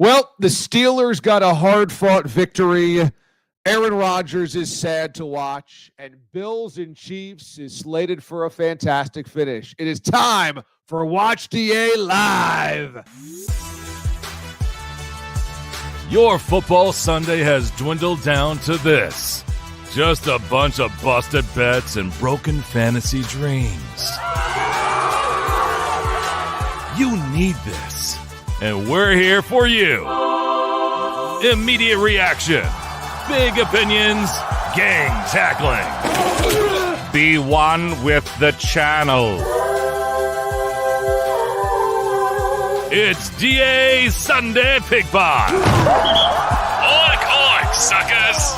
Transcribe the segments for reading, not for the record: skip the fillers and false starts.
Well, the Steelers got a hard-fought victory. Aaron Rodgers is sad to watch, and Bills and Chiefs is slated for a fantastic finish. It is time for Watch DA Live. Your football Sunday has dwindled down to this. Just a bunch of busted bets and broken fantasy dreams. You need this, and we're here for you. Immediate reaction, big opinions, gang tackling. Be one with the channel. It's DA Sunday Pig Pod. Oink, oink, suckers.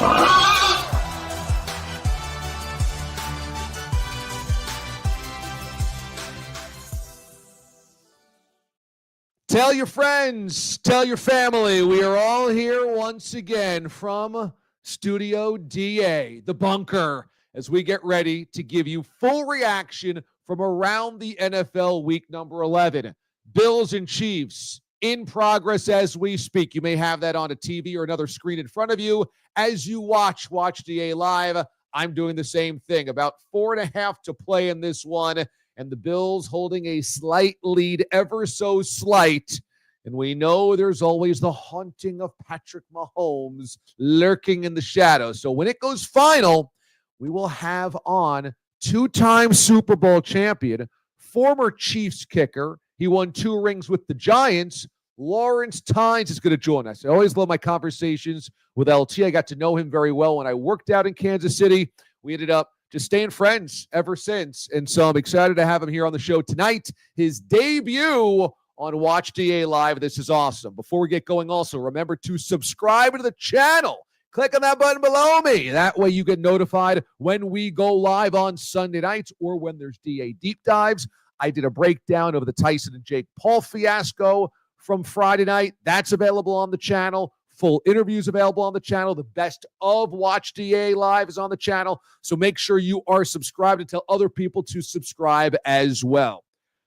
Tell your friends, tell your family. We are all here once again from Studio DA, the bunker, as we get ready to give you full reaction from around the NFL week number 11. Bills and Chiefs in progress as we speak. You may have that on a TV or another screen in front of you as you watch DA Live. I'm doing the same thing. About 4.5 to play in this one. And the Bills holding a slight lead, ever so slight. And we know there's always the haunting of Patrick Mahomes lurking in the shadows. So when it goes final, we will have on two-time Super Bowl champion, former Chiefs kicker. He won 2 rings with the Giants. Lawrence Tynes is going to join us. I always love my conversations with LT. I got to know him very well when I worked out in Kansas City. We ended up just staying friends ever since. And so I'm excited to have him here on the show tonight. His debut on Watch DA Live. This is awesome. Before we get going, also, remember to subscribe to the channel. Click on that button below me. That way you get notified when we go live on Sunday nights or when there's DA Deep Dives. I did a breakdown of the Tyson and Jake Paul fiasco from Friday night. That's available on the channel. Full interviews available on the channel. The best of Watch DA Live is on the channel. So make sure you are subscribed and tell other people to subscribe as well.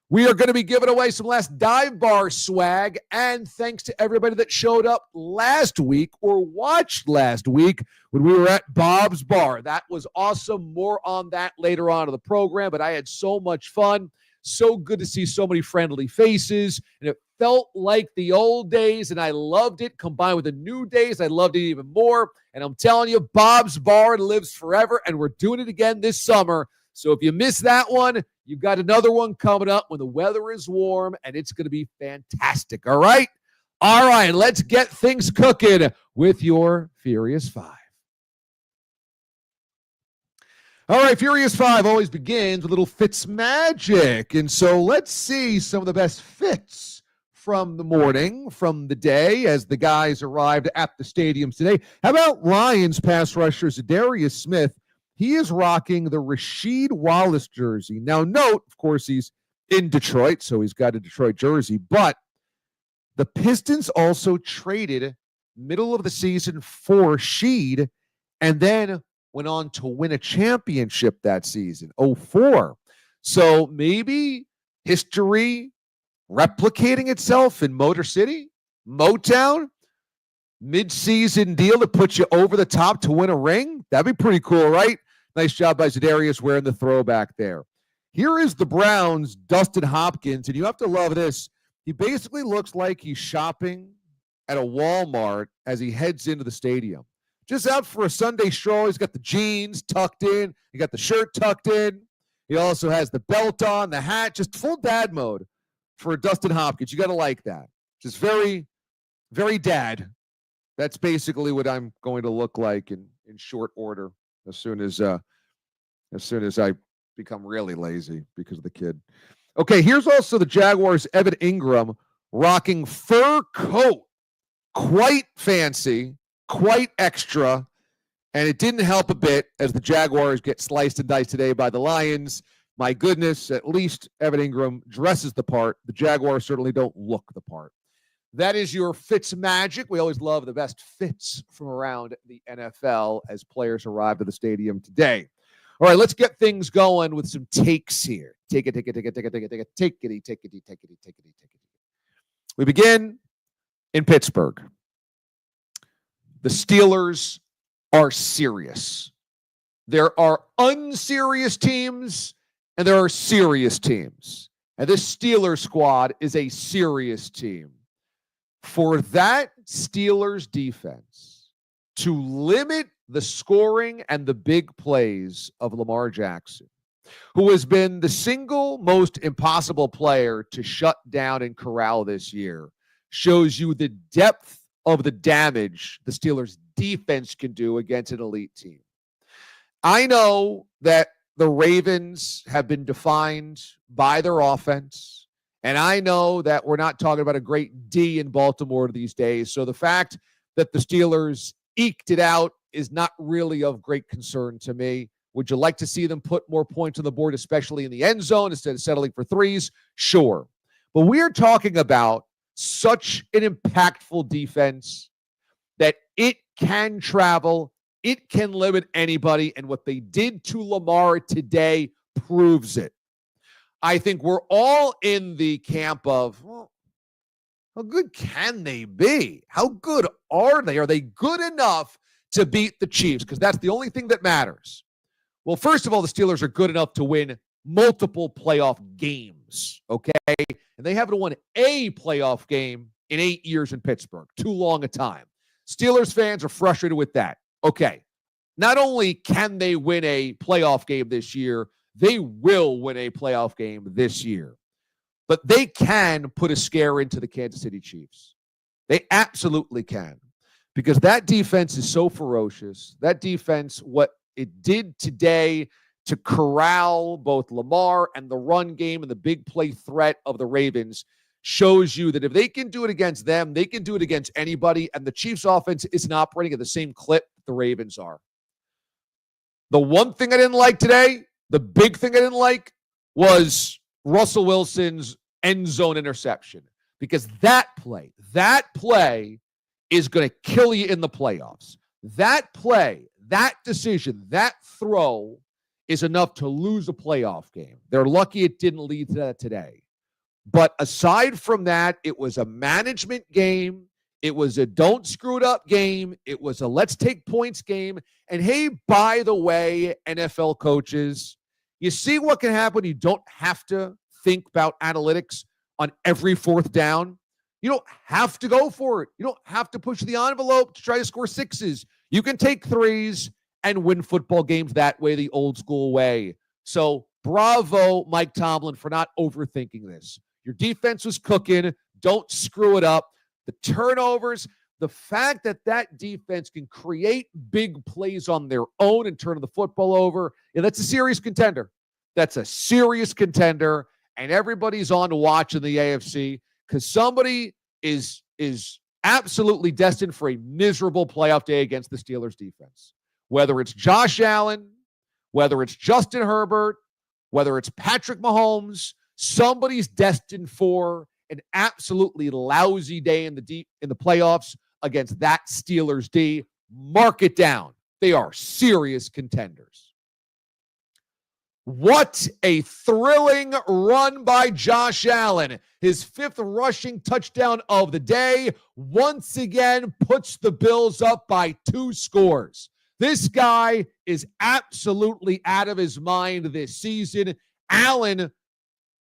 We are going to be giving away some last dive bar swag. And thanks to everybody that showed up last week or watched last week when we were at Bob's Bar. That was awesome. More on that later on in the program. But I had so much fun. So good to see so many friendly faces. And it felt like the old days, and I loved it. Combined with the new days, I loved it even more. And I'm telling you, Bob's Bar lives forever, and we're doing it again this summer. So if you missed that one, you've got another one coming up when the weather is warm, and it's going to be fantastic, all right? All right, let's get things cooking with your Furious Five. All right, Furious Five always begins with a little Fitz magic. And so let's see some of the best fits from the morning, from the day, as the guys arrived at the stadiums today. How about Lions pass rusher Zadarius Smith? He is rocking the Rasheed Wallace jersey. Now, note, of course, he's in Detroit, so he's got a Detroit jersey. But the Pistons also traded middle of the season for Sheed, and then went on to win a championship that season, 2004. So maybe history replicating itself in Motor City, Motown, mid-season deal that puts you over the top to win a ring. That'd be pretty cool, right? Nice job by Zadarius wearing the throwback there. Here is the Browns' Dustin Hopkins, and you have to love this. He basically looks like he's shopping at a Walmart as he heads into the stadium. Just out for a Sunday stroll. He's got the jeans tucked in. He got the shirt tucked in. He also has the belt on, the hat, just full dad mode for Dustin Hopkins. You got to like that. Just very, very dad. That's basically what I'm going to look like in short order as soon as I become really lazy because of the kid. Okay, here's also the Jaguars' Evan Ingram rocking fur coat. Quite fancy. Quite extra, and it didn't help a bit as the Jaguars get sliced and diced today by the Lions. My goodness, at least Evan Ingram dresses the part. The Jaguars certainly don't look the part. That is your Fitz magic. We always love the best fits from around the NFL as players arrive at the stadium today. All right, let's get things going with some takes here. Take it. We begin in Pittsburgh. The Steelers are serious. There are unserious teams and there are serious teams. And this Steelers squad is a serious team. For that Steelers defense to limit the scoring and the big plays of Lamar Jackson, who has been the single most impossible player to shut down and corral this year, shows you the depth of the damage the Steelers defense can do against an elite team. I know that the Ravens have been defined by their offense, and I know that we're not talking about a great D in Baltimore these days. So the fact that the Steelers eked it out is not really of great concern to me. Would you like to see them put more points on the board, especially in the end zone, instead of settling for threes? Sure. But we're talking about such an impactful defense that it can travel, it can limit anybody, and what they did to Lamar today proves it. I think we're all in the camp of, well, how good can they be? How good are they? Are they good enough to beat the Chiefs? Because that's the only thing that matters. Well, first of all, the Steelers are good enough to win multiple playoff games, okay? And they haven't won a playoff game in 8 years in Pittsburgh. Too long a time. Steelers fans are frustrated with that. Okay, not only can they win a playoff game this year, they will win a playoff game this year. But they can put a scare into the Kansas City Chiefs. They absolutely can. Because that defense is so ferocious. That defense, what it did today to corral both Lamar and the run game and the big play threat of the Ravens shows you that if they can do it against them, they can do it against anybody. And the Chiefs offense isn't operating at the same clip the Ravens are. The one thing I didn't like today, the big thing I didn't like, was Russell Wilson's end zone interception. Because that play is going to kill you in the playoffs. That play, that decision, that throw is enough to lose a playoff game. They're lucky it didn't lead to that today. But aside from that, it was a management game. It was a don't screw it up game. It was a let's take points game. And hey, by the way, NFL coaches, you see what can happen? You don't have to think about analytics on every fourth down. You don't have to go for it. You don't have to push the envelope to try to score sixes. You can take threes and win football games that way, the old school way. So bravo, Mike Tomlin, for not overthinking this. Your defense was cooking. Don't screw it up. The turnovers, the fact that that defense can create big plays on their own and turn the football over, that's a serious contender. That's a serious contender, and everybody's on to watch in the AFC because somebody is absolutely destined for a miserable playoff day against the Steelers defense. Whether it's Josh Allen, whether it's Justin Herbert, whether it's Patrick Mahomes, somebody's destined for an absolutely lousy day in the playoffs against that Steelers D. Mark it down. They are serious contenders. What a thrilling run by Josh Allen. His fifth rushing touchdown of the day once again puts the Bills up by 2 scores. This guy is absolutely out of his mind this season. Allen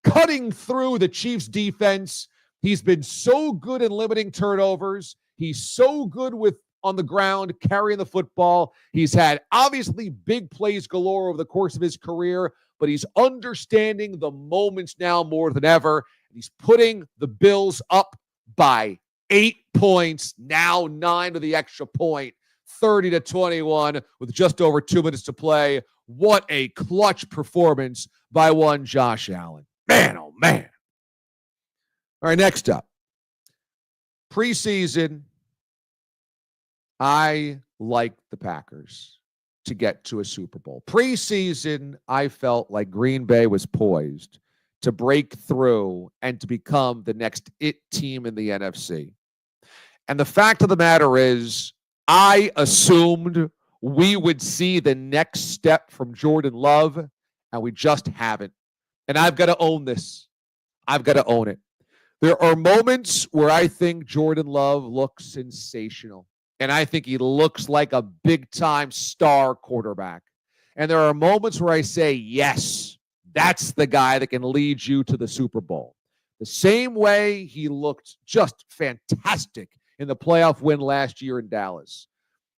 cutting through the Chiefs defense. He's been so good in limiting turnovers. He's so good with on the ground, carrying the football. He's had obviously big plays galore over the course of his career, but he's understanding the moments now more than ever. And he's putting the Bills up by 8 points, now 9 to the extra point, 30-21 with just over 2 minutes to play. What a clutch performance by one Josh Allen. Man, oh man. All right, next up. Preseason, I like the Packers to get to a Super Bowl. Preseason, I felt like Green Bay was poised to break through and to become the next it team in the NFC. And the fact of the matter is, I assumed we would see the next step from Jordan Love, and we just haven't. And I've got to own this. I've got to own it. There are moments where I think Jordan Love looks sensational, and I think he looks like a big-time star quarterback. And there are moments where I say, yes, that's the guy that can lead you to the Super Bowl. The same way he looked just fantastic in the playoff win last year in Dallas.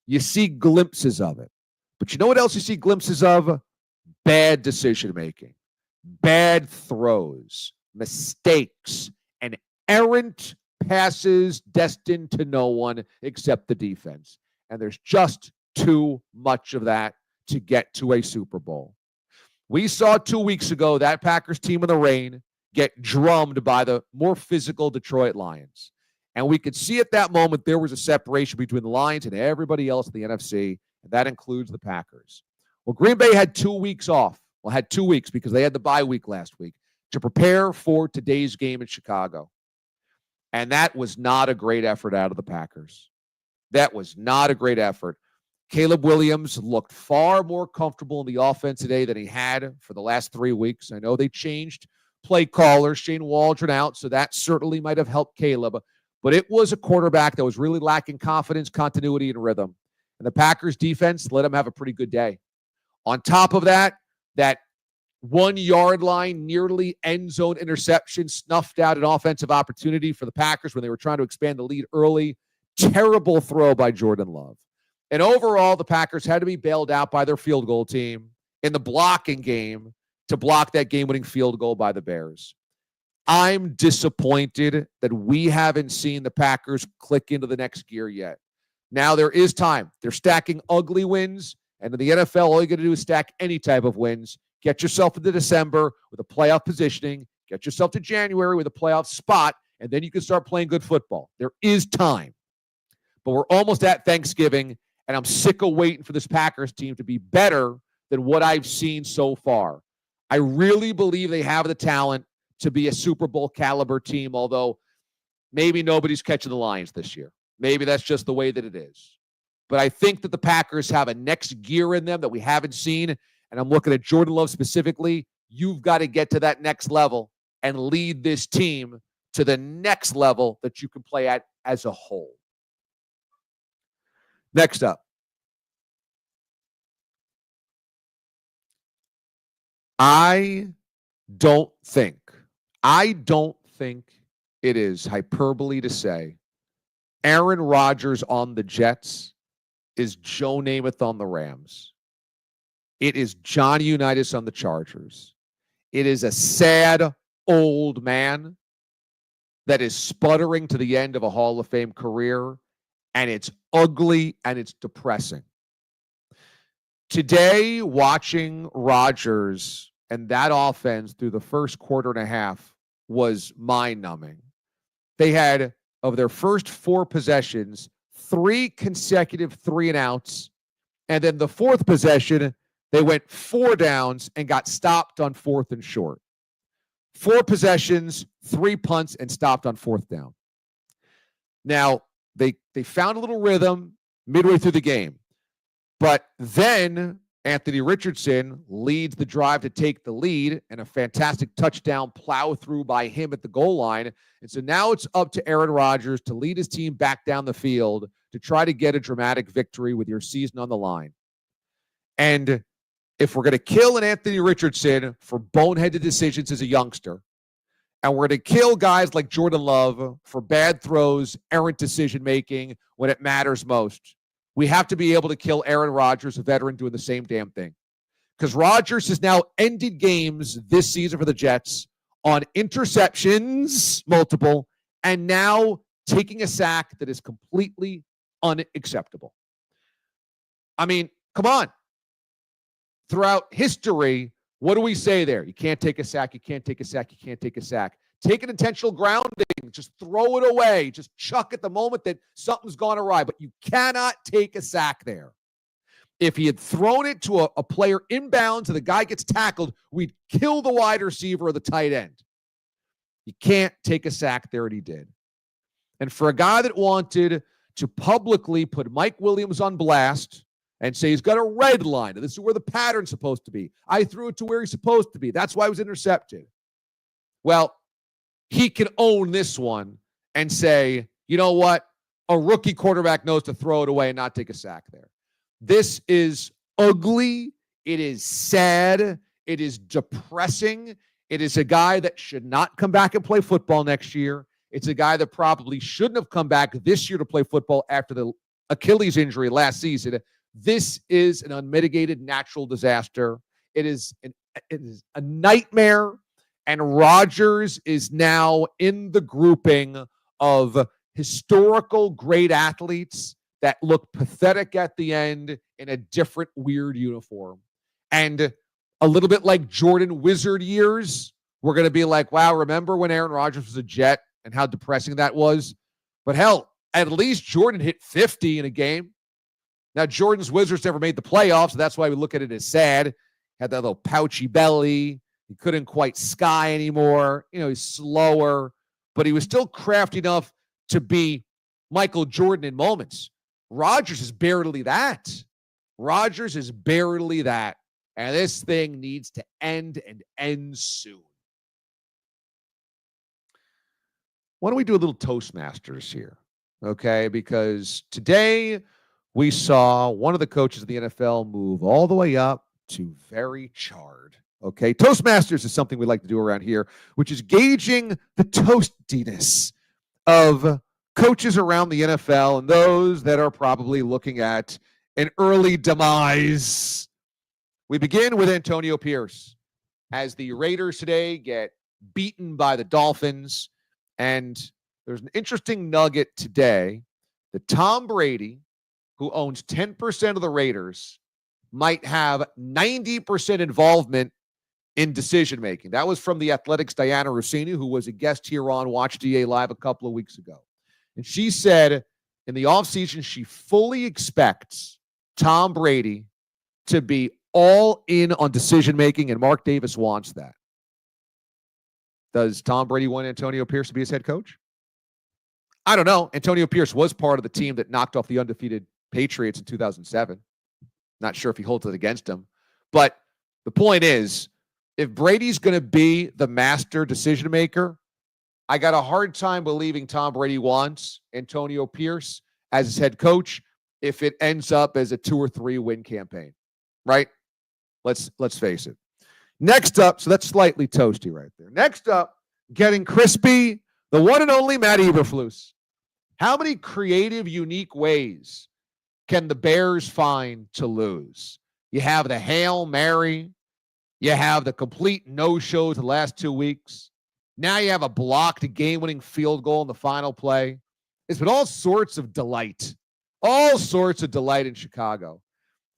You see glimpses of it. But you know what else you see glimpses of? Bad decision-making, bad throws, mistakes, and errant passes destined to no one except the defense. And there's just too much of that to get to a Super Bowl. We saw 2 weeks ago that Packers team in the rain get drummed by the more physical Detroit Lions. And we could see at that moment there was a separation between the Lions and everybody else in the NFC, and that includes the Packers. Well, Green Bay had 2 weeks off. Well, had 2 weeks because they had the bye week last week to prepare for today's game in Chicago. And that was not a great effort out of the Packers. That was not a great effort. Caleb Williams looked far more comfortable in the offense today than he had for the last 3 weeks. I know they changed play callers, Shane Waldron out, so that certainly might have helped Caleb. But it was a quarterback that was really lacking confidence, continuity, and rhythm. And the Packers defense let him have a pretty good day. On top of that, that 1 yard line, nearly end zone interception snuffed out an offensive opportunity for the Packers when they were trying to expand the lead early. Terrible throw by Jordan Love. And overall, the Packers had to be bailed out by their field goal team in the blocking game to block that game-winning field goal by the Bears. I'm disappointed that we haven't seen the Packers click into the next gear yet. Now there is time. They're stacking ugly wins, and in the NFL, all you got to do is stack any type of wins. Get yourself into December with a playoff positioning. Get yourself to January with a playoff spot, and then you can start playing good football. There is time. But we're almost at Thanksgiving, and I'm sick of waiting for this Packers team to be better than what I've seen so far. I really believe they have the talent to be a Super Bowl caliber team, although maybe nobody's catching the Lions this year. Maybe that's just the way that it is. But I think that the Packers have a next gear in them that we haven't seen, and I'm looking at Jordan Love specifically. You've got to get to that next level and lead this team to the next level that you can play at as a whole. Next up. I don't think it is hyperbole to say Aaron Rodgers on the Jets is Joe Namath on the Rams. It is Johnny Unitas on the Chargers. It is a sad old man that is sputtering to the end of a Hall of Fame career, and it's ugly and it's depressing. Today, watching Rodgers and that offense through the first quarter and a half was mind-numbing. They had, of their first 4 possessions, 3 consecutive 3-and-outs, and then the 4th possession, they went 4 downs and got stopped on 4th and short. 4 possessions, 3 punts, and stopped on 4th down. Now, they found a little rhythm midway through the game. But then Anthony Richardson leads the drive to take the lead, and a fantastic touchdown plow through by him at the goal line. And so now it's up to Aaron Rodgers to lead his team back down the field to try to get a dramatic victory with your season on the line. And if we're going to kill an Anthony Richardson for boneheaded decisions as a youngster, and we're going to kill guys like Jordan Love for bad throws, errant decision-making when it matters most, we have to be able to kill Aaron Rodgers, a veteran, doing the same damn thing. Because Rodgers has now ended games this season for the Jets on interceptions, multiple, and now taking a sack that is completely unacceptable. I mean, come on. Throughout history, what do we say there? You can't take a sack, you can't take a sack, you can't take a sack. Take an intentional grounding. Just throw it away. Just chuck at the moment that something's gone awry. But you cannot take a sack there. If he had thrown it to a player inbounds and the guy gets tackled, we'd kill the wide receiver or the tight end. You can't take a sack there, and he did. And for a guy that wanted to publicly put Mike Williams on blast and say he's got a red line, and this is where the pattern's supposed to be. I threw it to where he's supposed to be. That's why it was intercepted. Well, he can own this one and say, you know what? A rookie quarterback knows to throw it away and not take a sack there. This is ugly. It is sad. It is depressing. It is a guy that should not come back and play football next year. It's a guy that probably shouldn't have come back this year to play football after the Achilles injury last season. This is an unmitigated natural disaster. It is a nightmare. And Rodgers is now in the grouping of historical great athletes that look pathetic at the end in a different weird uniform. And a little bit like Jordan Wizard years, we're going to be like, wow, remember when Aaron Rodgers was a Jet and how depressing that was? But hell, at least Jordan hit 50 in a game. Now, Jordan's Wizards never made the playoffs, so that's why we look at it as sad. Had that little pouchy belly. He couldn't quite sky anymore. He's slower, but he was still crafty enough to be Michael Jordan in moments. Rodgers is barely that. Rodgers is barely that. And this thing needs to end and end soon. Why don't we do a little Toastmasters here? Okay, because today we saw one of the coaches of the NFL move all the way up to very charred. Okay, Toastmasters is something we like to do around here, which is gauging the toastiness of coaches around the NFL and those that are probably looking at an early demise. We begin with Antonio Pierce as the Raiders today get beaten by the Dolphins. And there's an interesting nugget today that Tom Brady, who owns 10% of the Raiders, might have 90% involvement in decision-making. That was from the Athletics' Diana Rossini, who was a guest here on Watch DA Live a couple of weeks ago. And she said in the offseason, she fully expects Tom Brady to be all in on decision-making, and Mark Davis wants that. Does Tom Brady want Antonio Pierce to be his head coach? I don't know. Antonio Pierce was part of the team that knocked off the undefeated Patriots in 2007. Not sure if he holds it against them. But the point is, if Brady's going to be the master decision maker, I got a hard time believing Tom Brady wants Antonio Pierce as his head coach if it ends up as a 2 or 3 win campaign, right? Let's face it. Next up, so that's slightly toasty right there. Next up, getting crispy, the one and only Matt Eberflus. How many creative, unique ways can the Bears find to lose? You have the Hail Mary. You have the complete no-shows the last 2 weeks. Now you have a blocked game-winning field goal in the final play. It's been all sorts of delight. All sorts of delight in Chicago.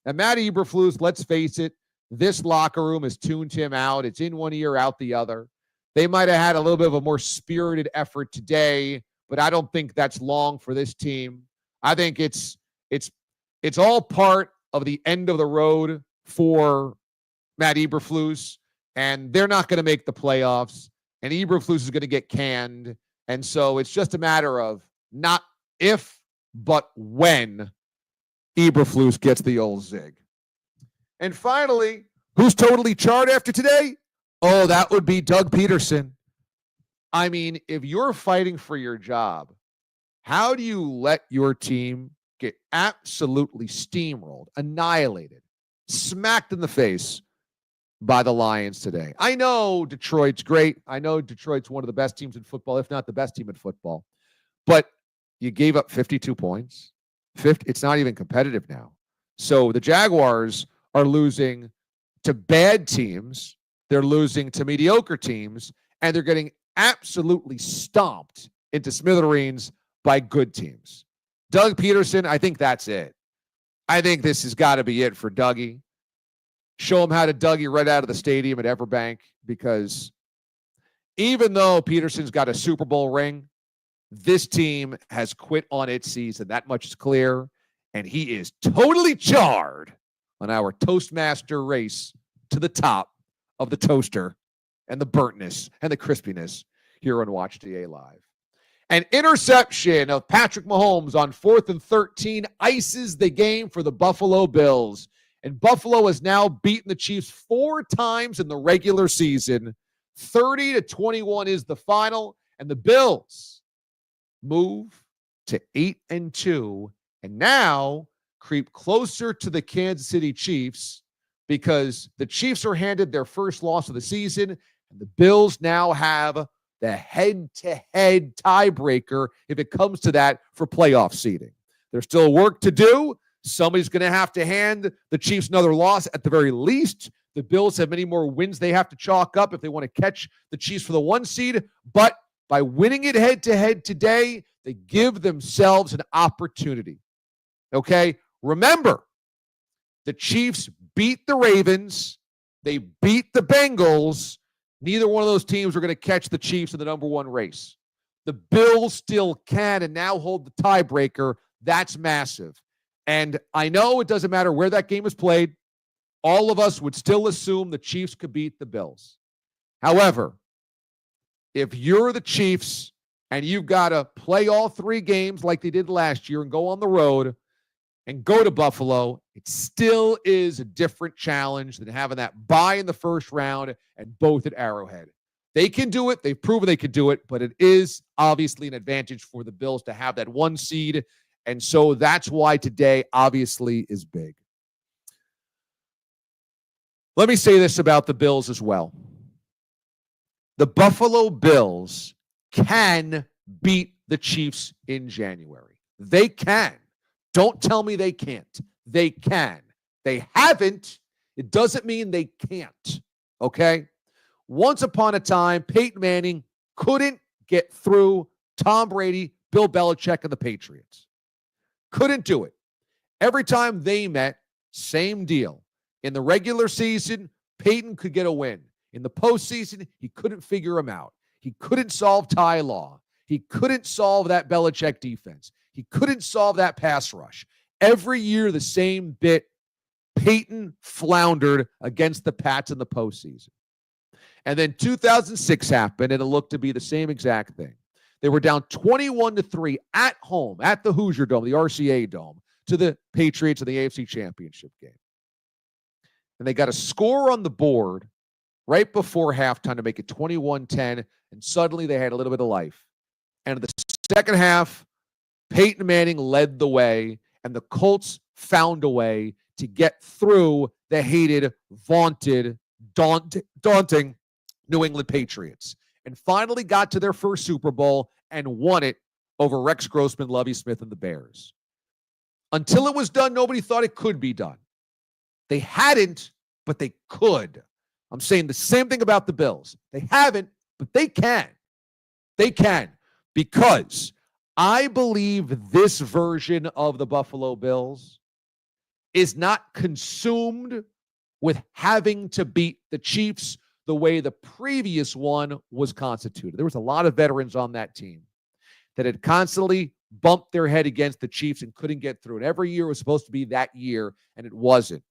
And Matt Eberflus, let's face it, this locker room has tuned him out. It's in one ear, out the other. They might have had a little bit of a more spirited effort today, but I don't think that's long for this team. I think it's all part of the end of the road for Matt Eberflus, and they're not going to make the playoffs, and Eberflus is going to get canned. And so it's just a matter of not if, but when Eberflus gets the old zig. And finally, who's totally charred after today? Oh, that would be Doug Peterson. I mean, if you're fighting for your job, how do you let your team get absolutely steamrolled, annihilated, smacked in the face by the Lions today? I know Detroit's great. I know Detroit's one of the best teams in football, if not the best team in football. But you gave up 52 points. It's not even competitive now. So the Jaguars are losing to bad teams. They're losing to mediocre teams, and they're getting absolutely stomped into smithereens by good teams. Doug Peterson, I think that's it. I think this has got to be it for Dougie. Show him how to Dougie right out of the stadium at Everbank, because even though Peterson's got a Super Bowl ring, this team has quit on its season. That much is clear, and he is totally charred on our Toastmaster race to the top of the toaster and the burntness and the crispiness here on Watch DA Live. An interception of Patrick Mahomes on 4th and 13 ices the game for the Buffalo Bills. And Buffalo has now beaten the Chiefs 4 times in the regular season. 30-21 is the final. And the Bills move to 8-2 and now creep closer to the Kansas City Chiefs because the Chiefs are handed their first loss of the season, and the Bills now have the head-to-head tiebreaker if it comes to that for playoff seeding. There's still work to do. Somebody's going to have to hand the Chiefs another loss at the very least. The Bills have many more wins they have to chalk up if they want to catch the Chiefs for the 1 seed. But by winning it head-to-head today, they give themselves an opportunity. Okay? Remember, the Chiefs beat the Ravens. They beat the Bengals. Neither one of those teams are going to catch the Chiefs in the number 1 race. The Bills still can and now hold the tiebreaker. That's massive. And I know it doesn't matter where that game is played. All of us would still assume the Chiefs could beat the Bills. However, if you're the Chiefs and you've got to play all 3 games like they did last year and go on the road and go to Buffalo, it still is a different challenge than having that bye in the first round and both at Arrowhead. They can do it. They've proven they can do it, but it is obviously an advantage for the Bills to have that 1 seed. And so that's why today obviously is big. Let me say this about the Bills as well. The Buffalo Bills can beat the Chiefs in January. They can. Don't tell me they can't. They can. They haven't. It doesn't mean they can't. Okay? Once upon a time, Peyton Manning couldn't get through Tom Brady, Bill Belichick, and the Patriots. Couldn't do it. Every time they met, same deal. In the regular season, Peyton could get a win. In the postseason, he couldn't figure him out. He couldn't solve Ty Law. He couldn't solve that Belichick defense. He couldn't solve that pass rush. Every year, the same bit. Peyton floundered against the Pats in the postseason. And then 2006 happened, and it looked to be the same exact thing. They were down 21-3 at home, at the Hoosier Dome, the RCA Dome, to the Patriots in the AFC Championship game. And they got a score on the board right before halftime to make it 21-10, and suddenly they had a little bit of life. And in the second half, Peyton Manning led the way, and the Colts found a way to get through the hated, vaunted, daunting New England Patriots, and finally got to their first Super Bowl and won it over Rex Grossman, Lovie Smith, and the Bears. Until it was done, nobody thought it could be done. They hadn't, but they could. I'm saying the same thing about the Bills. They haven't, but they can. They can, because I believe this version of the Buffalo Bills is not consumed with having to beat the Chiefs the way the previous one was constituted. There was a lot of veterans on that team that had constantly bumped their head against the Chiefs and couldn't get through it. Every year was supposed to be that year, and it wasn't.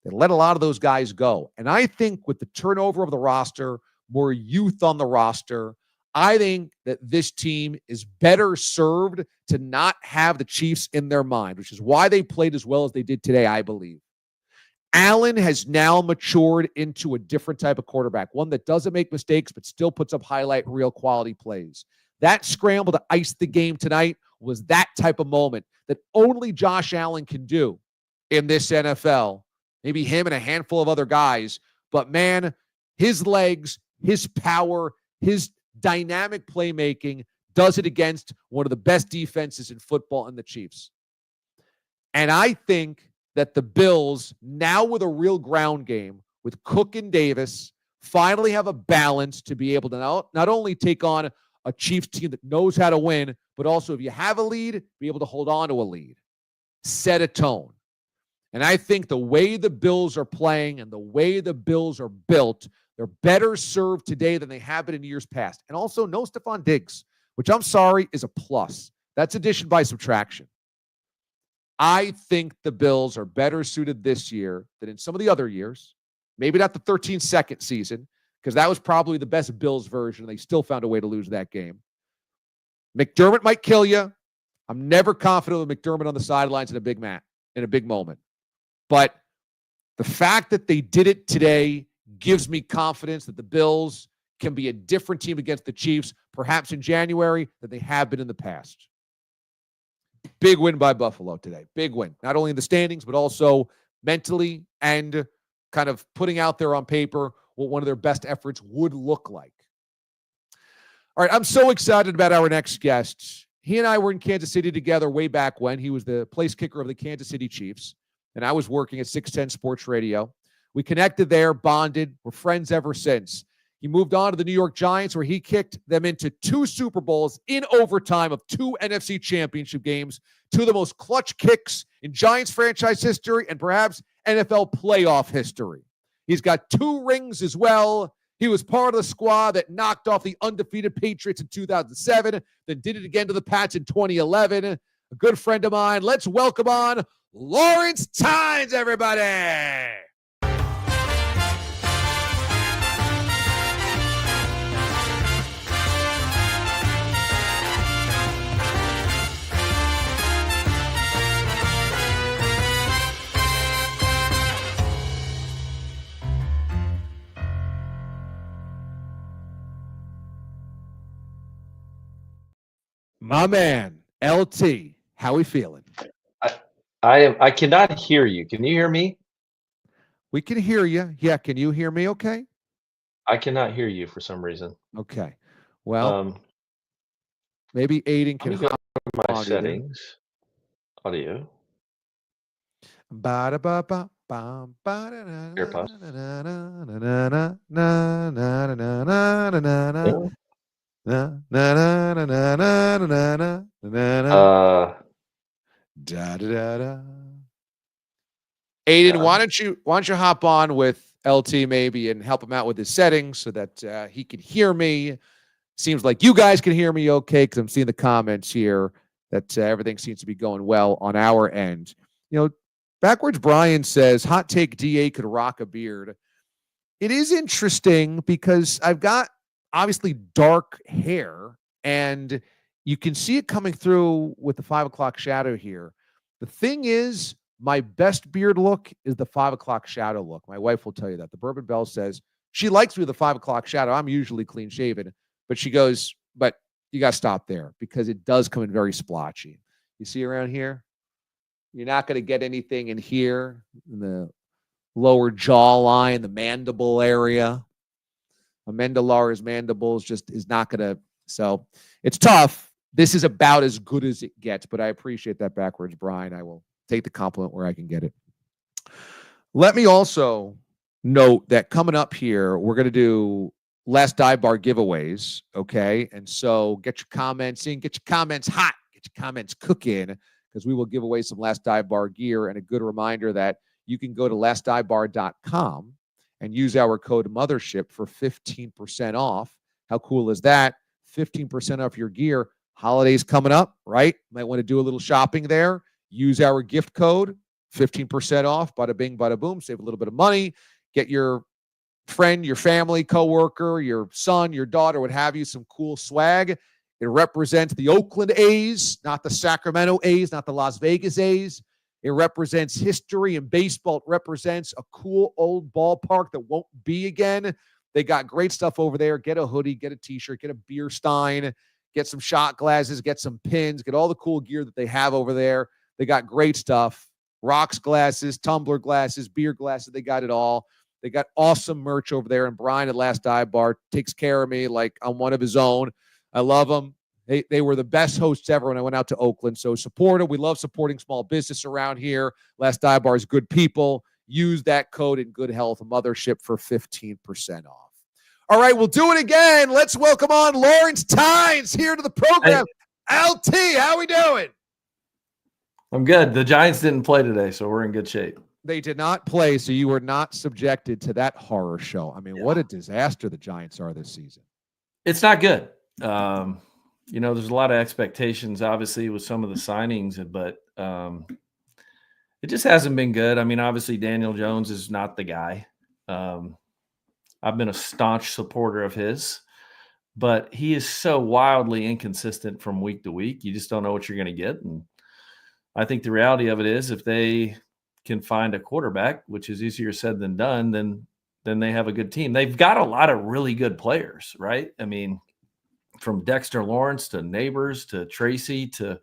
They let a lot of those guys go. And I think with the turnover of the roster, more youth on the roster, I think that this team is better served to not have the Chiefs in their mind, which is why they played as well as they did today, I believe. Allen has now matured into a different type of quarterback, one that doesn't make mistakes but still puts up highlight reel quality plays. That scramble to ice the game tonight was that type of moment that only Josh Allen can do in this NFL. Maybe him and a handful of other guys. But, man, his legs, his power, his dynamic playmaking does it against one of the best defenses in football in the Chiefs. And I think that the Bills, now with a real ground game, with Cook and Davis, finally have a balance to be able to not only take on a Chiefs team that knows how to win, but also if you have a lead, be able to hold on to a lead. Set a tone. And I think the way the Bills are playing and the way the Bills are built, they're better served today than they have been in years past. And also, no Stephon Diggs, which I'm sorry is a plus. That's addition by subtraction. I think the Bills are better suited this year than in some of the other years. Maybe not the 13-second season, because that was probably the best Bills version. They still found a way to lose that game. McDermott might kill you. I'm never confident with McDermott on the sidelines in a big moment. But the fact that they did it today gives me confidence that the Bills can be a different team against the Chiefs, perhaps in January, than they have been in the past. Big win by Buffalo today. Big win. Not only in the standings, but also mentally and kind of putting out there on paper what one of their best efforts would look like. All right, I'm so excited about our next guest. He and I were in Kansas City together way back when. He was the place kicker of the Kansas City Chiefs, and I was working at 610 Sports Radio. We connected there, bonded. We're friends ever since. He moved on to the New York Giants, where he kicked them into 2 Super Bowls in overtime of 2 NFC championship games, 2 of the most clutch kicks in Giants franchise history and perhaps NFL playoff history. He's got 2 rings as well. He was part of the squad that knocked off the undefeated Patriots in 2007, then did it again to the Pats in 2011. A good friend of mine. Let's welcome on Lawrence Tynes, everybody. My man, LT, how we feeling? I cannot hear you. Can you hear me? We can hear you. Yeah, can you hear me okay? I cannot hear you for some reason. Okay. Well, maybe Aiden can let me go hop to my on settings. Audio. Ba-da-ba-ba. Aiden, why don't you hop on with LT maybe and help him out with his settings so that he can hear me. Seems like you guys can hear me okay, because I'm seeing the comments here that everything seems to be going well on our end. You know, Backwards Brian says, hot take, DA could rock a beard. It is interesting because I've got obviously dark hair, and you can see it coming through with the 5 o'clock shadow here. The thing is, my best beard look is the 5 o'clock shadow look. My wife will tell you that. The Bourbon Belle says she likes me with the 5 o'clock shadow. I'm usually clean shaven, but she goes, but you got to stop there because it does come in very splotchy. You see around here? You're not going to get anything in here, in the lower jawline, the mandible area. Amendolar's mandibles just is not going to. So it's tough. This is about as good as it gets, but I appreciate that, Backwards Brian. I will take the compliment where I can get it. Let me also note that coming up here, we're going to do Last Dive Bar giveaways, okay? And so get your comments in, get your comments hot, get your comments cooking, because we will give away some Last Dive Bar gear. And a good reminder that you can go to lastdivebar.com and use our code Mothership for 15% off. How cool is that? 15% off your gear. Holidays coming up, right? Might want to do a little shopping there. Use our gift code, 15% off. Bada bing, bada boom. Save a little bit of money. Get your friend, your family, coworker, your son, your daughter, what have you, some cool swag. It represents the Oakland A's, not the Sacramento A's, not the Las Vegas A's. It represents history in baseball. It represents a cool old ballpark that won't be again. They got great stuff over there. Get a hoodie, get a T-shirt, get a beer stein, get some shot glasses, get some pins, get all the cool gear that they have over there. They got great stuff. Rocks glasses, tumbler glasses, beer glasses. They got it all. They got awesome merch over there. And Brian at Last Dive Bar takes care of me like I'm one of his own. I love them. They were the best hosts ever when I went out to Oakland. So support them. We love supporting small business around here. Last Dive Bar is good people. Use that code in good health, Mothership, for 15% off. All right, we'll do it again. Let's welcome on Lawrence Tynes here to the program. Hey. LT, how we doing? I'm good. The Giants didn't play today, so we're in good shape. They did not play, so you were not subjected to that horror show. I mean, What a disaster the Giants are this season. It's not good. There's a lot of expectations, obviously, with some of the signings, but it just hasn't been good. I mean, obviously, Daniel Jones is not the guy. I've been a staunch supporter of his, but he is so wildly inconsistent from week to week. You just don't know what you're going to get. And I think the reality of it is if they can find a quarterback, which is easier said than done, then then they have a good team. They've got a lot of really good players, right? I mean, from Dexter Lawrence to Neighbors to Tracy to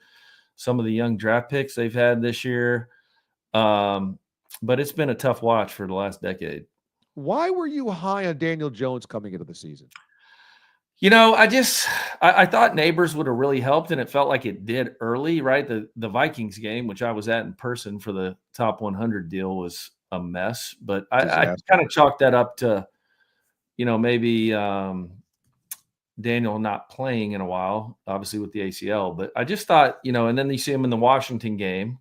some of the young draft picks they've had this year. But it's been a tough watch for the last decade. Why were you high on Daniel Jones coming into the season? I thought Neighbors would have really helped, and it felt like it did early, right? The Vikings game, which I was at in person for the top 100 deal, was a mess. But I kind of chalked that up to, maybe Daniel not playing in a while, obviously with the ACL. But I just thought, and then you see him in the Washington game.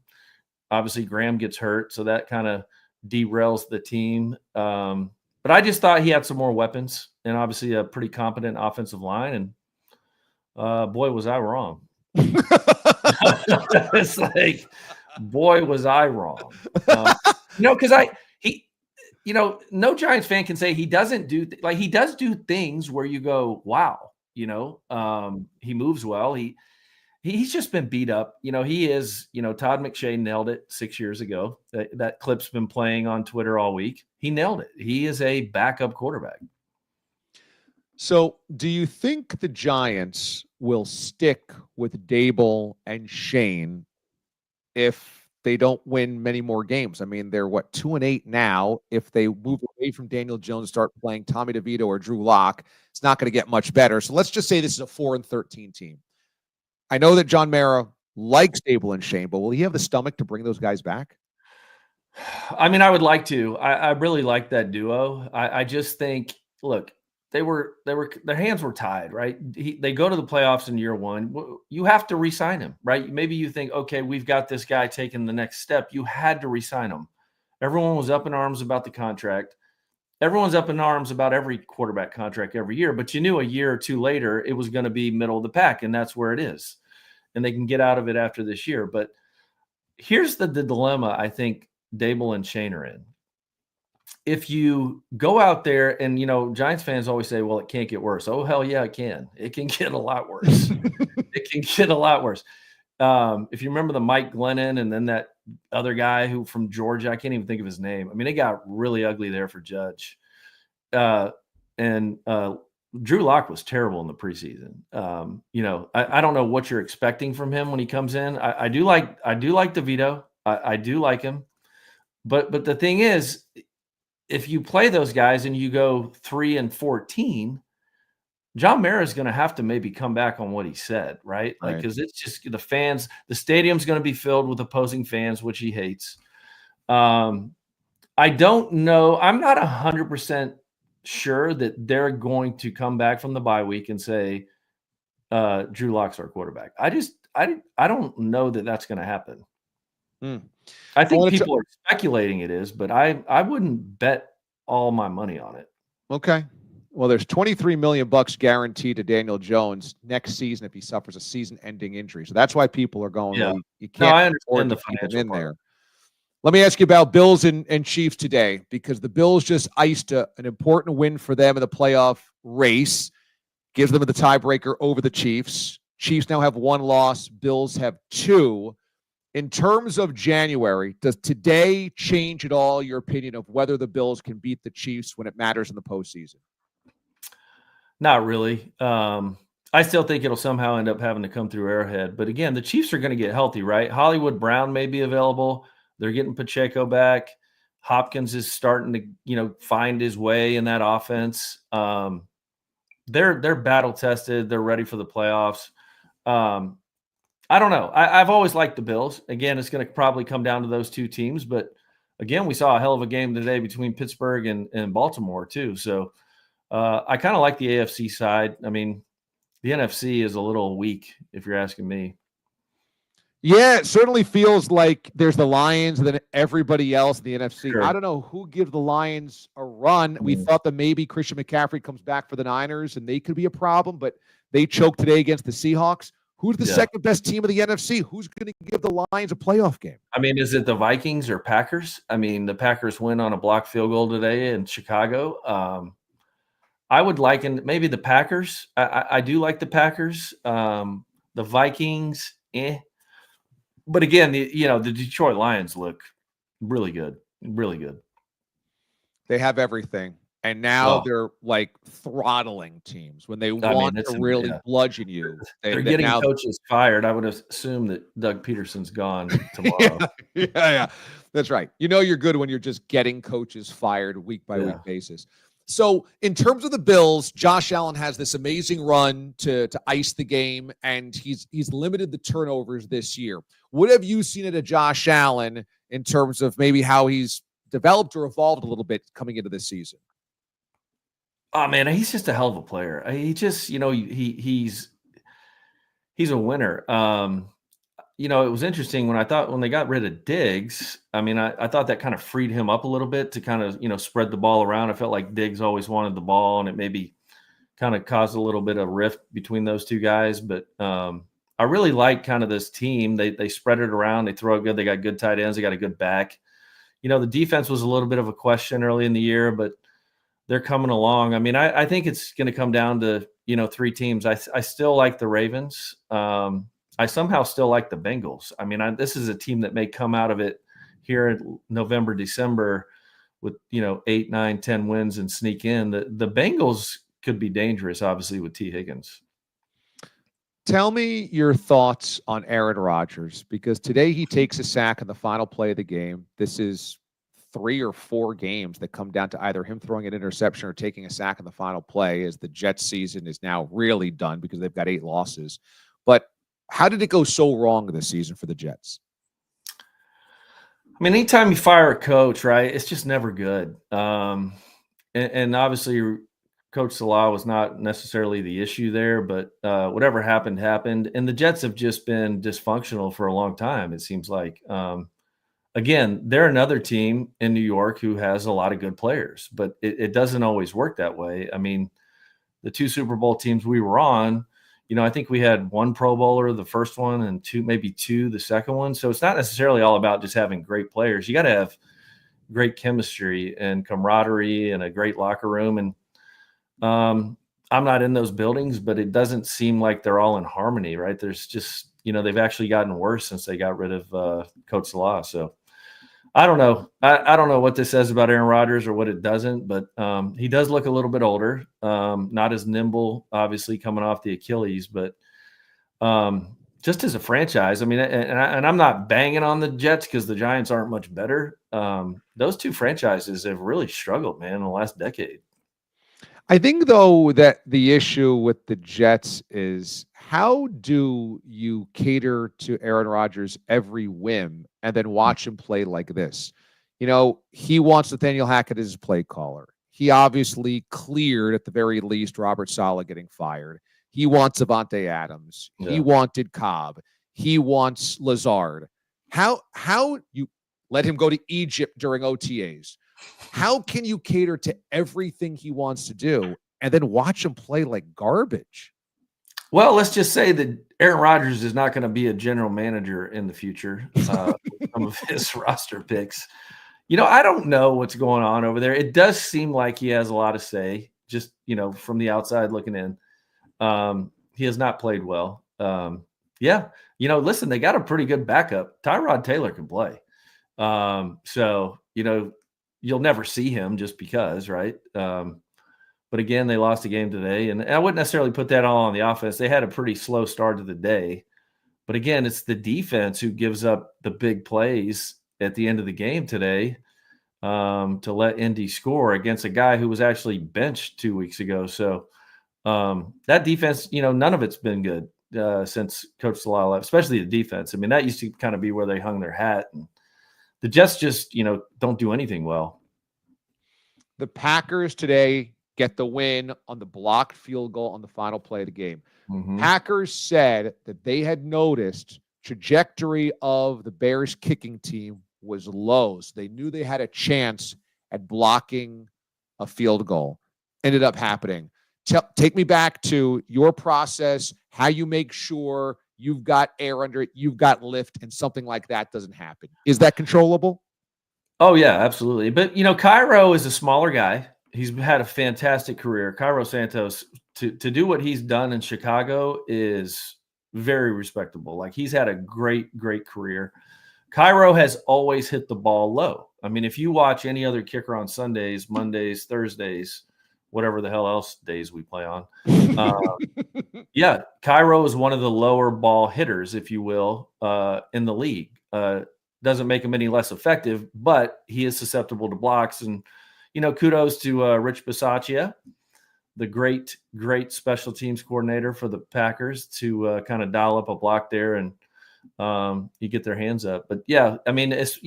Obviously, Graham gets hurt, so that kind of derails the team. But I just thought he had some more weapons and obviously a pretty competent offensive line. And boy, was I wrong. It's like, boy, was I wrong. Because no Giants fan can say he doesn't do he does do things where you go, wow, he moves well. He's just been beat up. He is, Todd McShay nailed it 6 years ago. That clip's been playing on Twitter all week. He nailed it. He is a backup quarterback. So do you think the Giants will stick with Dable and Shane if they don't win many more games? I mean, they're 2-8 now. If they move away from Daniel Jones, start playing Tommy DeVito or Drew Lock, it's not going to get much better. So let's just say this is a 4-13 team. I know that John Mara likes Dable and Shane, but will he have the stomach to bring those guys back? I mean, I would like to. I really like that duo. I just think, look, their hands were tied, right? They go to the playoffs in year one. You have to re-sign him, right? Maybe you think, okay, we've got this guy taking the next step. You had to re-sign him. Everyone was up in arms about the contract. Everyone's up in arms about every quarterback contract every year, but you knew a year or two later it was going to be middle of the pack, and that's where it is. And they can get out of it after this year. But here's the dilemma I think Dable and Shane are in. If you go out there and, Giants fans always say, well, it can't get worse. Oh, hell yeah, it can. It can get a lot worse. It can get a lot worse. If you remember the Mike Glennon and then that other guy who from Georgia, I can't even think of his name. I mean, it got really ugly there for Judge. And Drew Lock was terrible in the preseason. I don't know what you're expecting from him when he comes in. I do like DeVito. I do like him. But the thing is, if you play those guys and you go 3-14, John Mara is going to have to maybe come back on what he said, right? Because it's just the fans, the stadium's going to be filled with opposing fans, which he hates. I don't know. I'm not 100% sure that they're going to come back from the bye week and say, Drew Lock's our quarterback. I don't know that that's going to happen. I think people are speculating it is, but I wouldn't bet all my money on it. Okay. Well, there's $23 million guaranteed to Daniel Jones next season if he suffers a season-ending injury. So that's why people are going, well, you can't I understand the keep him financial in part. there. Let me ask you about Bills and Chiefs today, because the Bills just iced an important win for them in the playoff race, gives them the tiebreaker over the Chiefs. Chiefs now have one loss. Bills have two. In terms of January, does today change at all your opinion of whether the Bills can beat the Chiefs when it matters in the postseason? Not really. I still think it'll somehow end up having to come through Arrowhead. But again, the Chiefs are going to get healthy, right? Hollywood Brown may be available. They're getting Pacheco back. Hopkins is starting to, find his way in that offense. They're battle tested. They're ready for the playoffs. I don't know. I've always liked the Bills. Again, it's going to probably come down to those two teams. But again, we saw a hell of a game today between Pittsburgh and Baltimore too. So I kind of like the AFC side. I mean, the NFC is a little weak, if you're asking me. Yeah, it certainly feels like there's the Lions and then everybody else in the NFC. Sure. I don't know who gives the Lions a run. We thought that maybe Christian McCaffrey comes back for the Niners and they could be a problem, but they choked today against the Seahawks. Who's the second best team of the NFC? Who's going to give the Lions a playoff game? I mean, is it the Vikings or Packers? I mean, the Packers win on a blocked field goal today in Chicago. I would liken maybe the Packers. I do like the Packers. The Vikings, But again, the Detroit Lions look really good, really good. They have everything. And now they're like throttling teams when they want to really bludgeon you. They're getting coaches fired. I would assume that Doug Peterson's gone tomorrow. Yeah. That's right. You're good when you're just getting coaches fired week by week basis. So in terms of the Bills, Josh Allen has this amazing run to ice the game, and he's limited the turnovers this year. What have you seen at a Josh Allen in terms of maybe how he's developed or evolved a little bit coming into this season? Oh man, he's just a hell of a player. He just, he's a winner. It was interesting when they got rid of Diggs. I mean, I thought that kind of freed him up a little bit to kind of, spread the ball around. I felt like Diggs always wanted the ball, and it maybe kind of caused a little bit of rift between those two guys. But I really like kind of this team. They spread it around. They throw it good. They got good tight ends. They got a good back. The defense was a little bit of a question early in the year, but they're coming along. I mean, I think it's going to come down to, 3 teams. I still like the Ravens. I somehow still like the Bengals. I mean, this is a team that may come out of it here in November, December with, 8, 9, 10 wins and sneak in. The Bengals could be dangerous, obviously, with T. Higgins. Tell me your thoughts on Aaron Rodgers, because today he takes a sack in the final play of the game. This is 3 or 4 games that come down to either him throwing an interception or taking a sack in the final play, as the Jets season is now really done because they've got 8 losses. But how did it go so wrong this season for the Jets? I mean, anytime you fire a coach, right, it's just never good. And obviously Coach Salah was not necessarily the issue there, but whatever happened. And the Jets have just been dysfunctional for a long time, it seems like. Again, they're another team in New York who has a lot of good players, but it doesn't always work that way. I mean, the 2 Super Bowl teams we were on, I think we had 1 Pro Bowler, the first one, and 2, maybe 2, the second one. So it's not necessarily all about just having great players. You got to have great chemistry and camaraderie and a great locker room. And I'm not in those buildings, but it doesn't seem like they're all in harmony, right? There's just, they've actually gotten worse since they got rid of Coach Salah. So I don't know. I don't know what this says about Aaron Rodgers or what it doesn't, but he does look a little bit older, not as nimble, obviously, coming off the Achilles. But just as a franchise, I mean, and I'm not banging on the Jets because the Giants aren't much better. Those 2 franchises have really struggled, man, in the last decade. I think, though, that the issue with the Jets is, how do you cater to Aaron Rodgers every whim and then watch him play like this? He wants Nathaniel Hackett as his play caller. He obviously cleared, at the very least, Robert Saleh getting fired. He wants Avante Adams. Yeah. He wanted Cobb. He wants Lazard. How you let him go to Egypt during OTAs? How can you cater to everything he wants to do and then watch him play like garbage? Well, let's just say that Aaron Rodgers is not going to be a general manager in the future. Some of his roster picks. I don't know what's going on over there. It does seem like he has a lot of say, just, from the outside looking in. He has not played well. Listen, they got a pretty good backup. Tyrod Taylor can play. So, you'll never see him just because, right? But again, they lost a game today, and I wouldn't necessarily put that all on the offense. They had a pretty slow start to the day. But again, it's the defense who gives up the big plays at the end of the game today to let Indy score against a guy who was actually benched 2 weeks ago. So that defense, none of it's been good since Coach Salah left, especially the defense. I mean, that used to kind of be where they hung their hat. And the Jets just, don't do anything well. The Packers today get the win on the blocked field goal on the final play of the game. Mm-hmm. Packers said that they had noticed trajectory of the Bears kicking team was low. So they knew they had a chance at blocking a field goal. Ended up happening. Take me back to your process, how you make sure you've got air under it, you've got lift, and something like that doesn't happen. Is that controllable? Oh, yeah, absolutely. But, Cairo is a smaller guy. He's had a fantastic career. Cairo Santos, to do what he's done in Chicago is very respectable. Like, he's had a great, great career. Cairo has always hit the ball low. I mean, if you watch any other kicker on Sundays, Mondays, Thursdays, whatever the hell else days we play on, yeah, Cairo is one of the lower ball hitters, if you will, in the league. Doesn't make him any less effective, but he is susceptible to blocks. And, kudos to Rich Bisaccia, the great special teams coordinator for the Packers, to kind of dial up a block there and you get their hands up. But yeah, I mean, it's,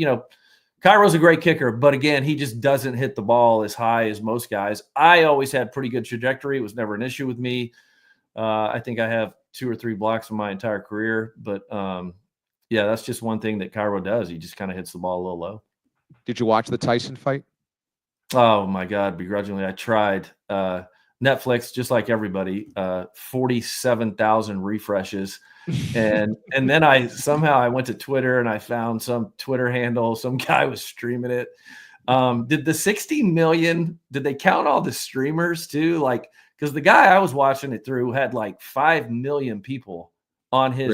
Cairo's a great kicker, but again, he just doesn't hit the ball as high as most guys. I always had pretty good trajectory. It was never an issue with me. I think I have 2 or 3 blocks in my entire career, but yeah, that's just one thing that Cairo does. He just kind of hits the ball a little low. Did you watch the Tyson fight? Oh my God, begrudgingly. I tried. Netflix, just like everybody, 47,000 refreshes. And then I went to Twitter and I found some Twitter handle. Some guy was streaming it. Did the 60 million, did they count all the streamers too? Like, because the guy I was watching it through had like 5 million people on his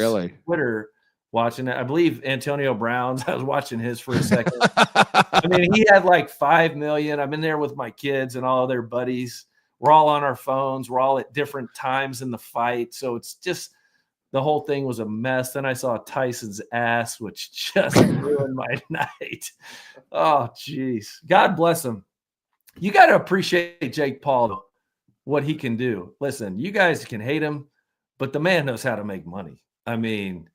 Twitter watching it. I believe Antonio Brown's, I was watching his for a second. I mean, he had like 5 million. I'm in there with my kids and all of their buddies. We're all on our phones. We're all at different times in the fight. So it's just, the whole thing was a mess. Then I saw Tyson's ass, which just ruined my night. Oh, geez. God bless him. You got to appreciate Jake Paul, though, what he can do. Listen, you guys can hate him, but the man knows how to make money. I mean,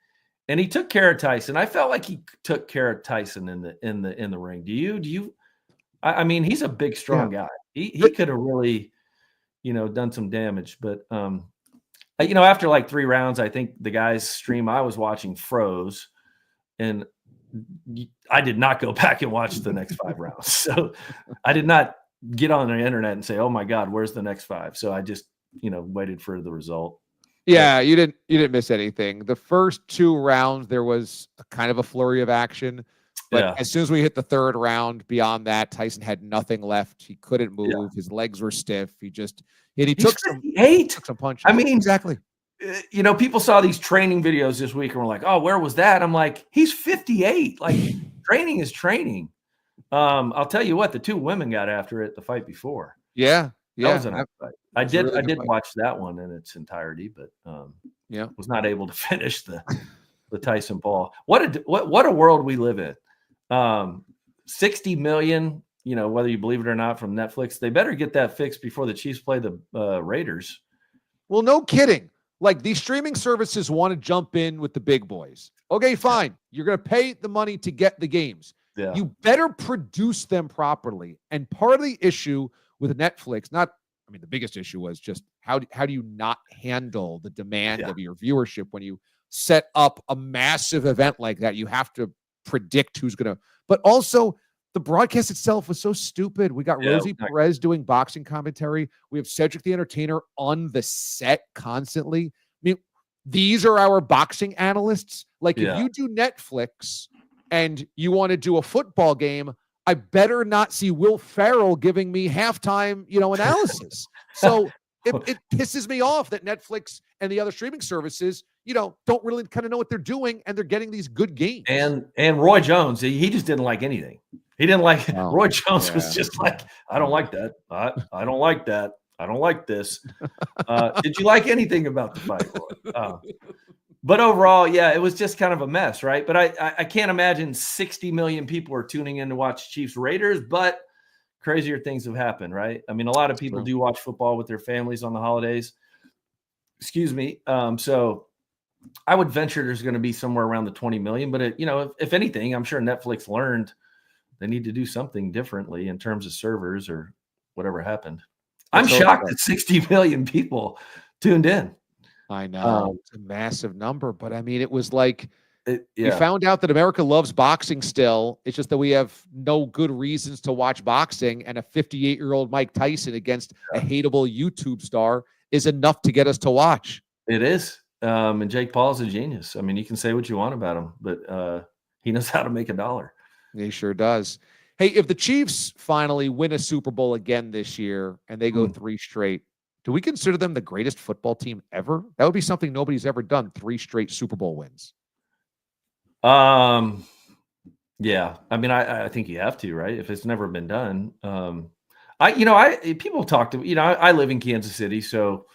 and he took care of Tyson. I felt like he took care of Tyson in the ring. Do you? I mean, he's a big, strong guy. He could have really, done some damage. But after like 3 rounds, I think the guy's stream I was watching froze, and I did not go back and watch the next 5 rounds. So I did not get on the internet and say, "Oh my God, where's the next 5?" So I just, waited for the result. Yeah, you didn't miss anything. The first 2 rounds, there was a kind of a flurry of action. But as soon as we hit the 3rd round, beyond that, Tyson had nothing left. He couldn't move. Yeah. His legs were stiff. He took some punches. I mean, exactly. People saw these training videos this week and were like, "Oh, where was that?" I'm like, he's 58. Like, training is training. I'll tell you what, the 2 women got after it the fight before. Yeah. That was a nice fight. I did watch that one in its entirety, but was not able to finish the Tyson Paul. What a world we live in. 60 million, whether you believe it or not, from Netflix. They better get that fixed before the Chiefs play the Raiders. Well, no kidding. Like, these streaming services want to jump in with the big boys. Okay, fine. You're going to pay the money to get the games. Yeah. You better produce them properly. And part of the issue with Netflix, the biggest issue was just how do you not handle the demand of your viewership when you set up a massive event like that? You have to predict who's going to, but also the broadcast itself was so stupid. We got Rosie Perez doing boxing commentary. We have Cedric the Entertainer on the set constantly. I mean, these are our boxing analysts. Like, if you do Netflix and you want to do a football game, I better not see Will Ferrell giving me halftime, analysis. So it pisses me off that Netflix and the other streaming services, don't really kind of know what they're doing, and they're getting these good games. And Roy Jones, he just didn't like anything. He didn't like Roy Jones was just like, I don't like that. I don't like that. I don't like this. Did you like anything about the fight, Roy? But overall, it was just kind of a mess, right? But I can't imagine 60 million people are tuning in to watch Chiefs Raiders, but crazier things have happened, right? I mean, a lot of people do watch football with their families on the holidays. Excuse me. So I would venture there's going to be somewhere around the 20 million. But, if anything, I'm sure Netflix learned they need to do something differently in terms of servers or whatever happened. I'm shocked that 60 million people tuned in. I know. It's a massive number, but I mean, it was like we found out that America loves boxing still. It's just that we have no good reasons to watch boxing, and a 58-year-old Mike Tyson against a hateable YouTube star is enough to get us to watch. It is. And Jake Paul's a genius. I mean, you can say what you want about him, but he knows how to make a dollar. He sure does. Hey, if the Chiefs finally win a Super Bowl again this year and they go 3 straight, do we consider them the greatest football team ever? That would be something nobody's ever done, 3 straight Super Bowl wins. Yeah. I mean, I think you have to, right? If it's never been done. People talk to, I live in Kansas City, so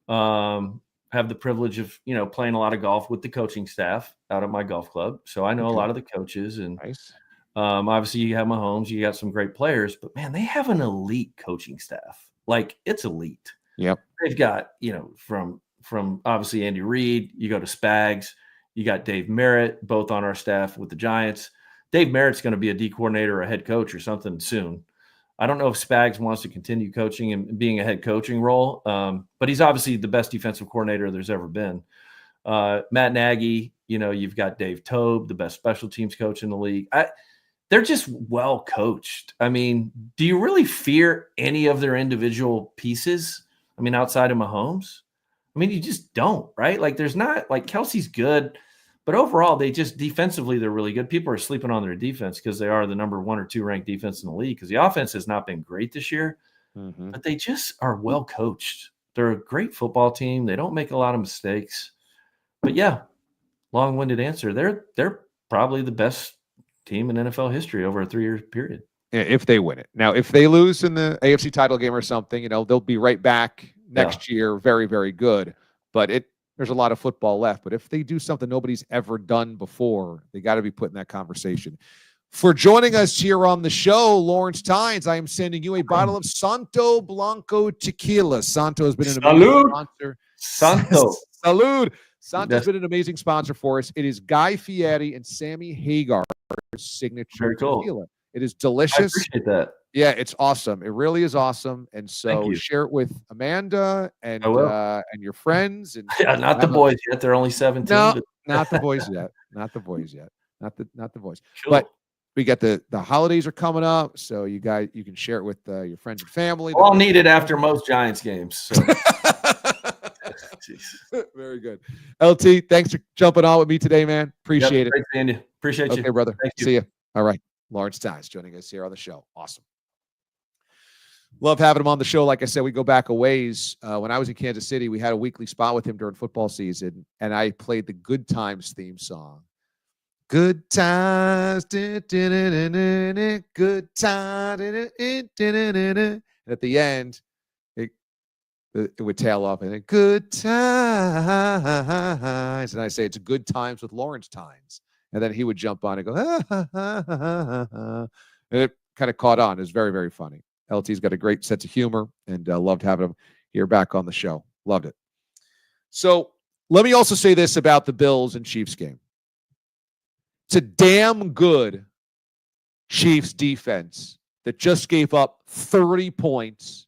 have the privilege of, playing a lot of golf with the coaching staff out at my golf club. So I know a Okay. lot of the coaches, and Nice. obviously you have Mahomes, you got some great players, but man, they have an elite coaching staff. Like, it's elite. Yep. They've got, from obviously Andy Reid, you go to Spags, you got Dave Merritt, both on our staff with the Giants. Dave Merritt's going to be a D coordinator or a head coach or something soon. I don't know if Spags wants to continue coaching and being a head coaching role, but he's obviously the best defensive coordinator there's ever been. Matt Nagy, you've got Dave Tobe, the best special teams coach in the league. They're just well coached. I mean, do you really fear any of their individual pieces? I mean, outside of Mahomes? I mean, you just don't, right? Like, there's not, like, Kelsey's good, but overall, they just defensively, they're really good. People are sleeping on their defense because they are the number 1 or 2 ranked defense in the league, because the offense has not been great this year, but they just are well coached. They're a great football team. They don't make a lot of mistakes. But yeah, long-winded answer. They're probably the best team in NFL history over a 3-year period. If they win it. Now, if they lose in the AFC title game or something, they'll be right back next year. Very, very good. But there's a lot of football left. But if they do something nobody's ever done before, they got to be put in that conversation. For joining us here on the show, Lawrence Tynes, I am sending you a bottle of Santo Blanco tequila. Santo has been an amazing sponsor. Salud. Santo's been an amazing sponsor for us. It is Guy Fieri and Sammy Hagar's signature tequila. It is delicious. I appreciate that. Yeah, it's awesome. It really is awesome. And so share it with Amanda and your friends. And not the boys yet. They're only 17. No, not the boys yet. Not the boys yet. Not the boys. Cool. But we got the holidays are coming up, so you can share it with your friends and family. I'll need it after most Giants games. So. Very good. LT, thanks for jumping on with me today, man. Appreciate it. Great seeing you. Appreciate you. Okay, brother. Thank you. See you. All right. Lawrence Tynes joining us here on the show. Awesome. Love having him on the show. Like I said, we go back a ways. When I was in Kansas City, we had a weekly spot with him during football season, and I played the Good Times theme song. Good times, good times, and at the end, it would tail off, and then good times, and I say it's good times with Lawrence Tynes, and then he would jump on and go, and it kind of caught on. It was very, very funny. LT's got a great sense of humor, and loved having him here back on the show. Loved it. So let me also say this about the Bills and Chiefs game. It's a damn good Chiefs defense that just gave up 30 points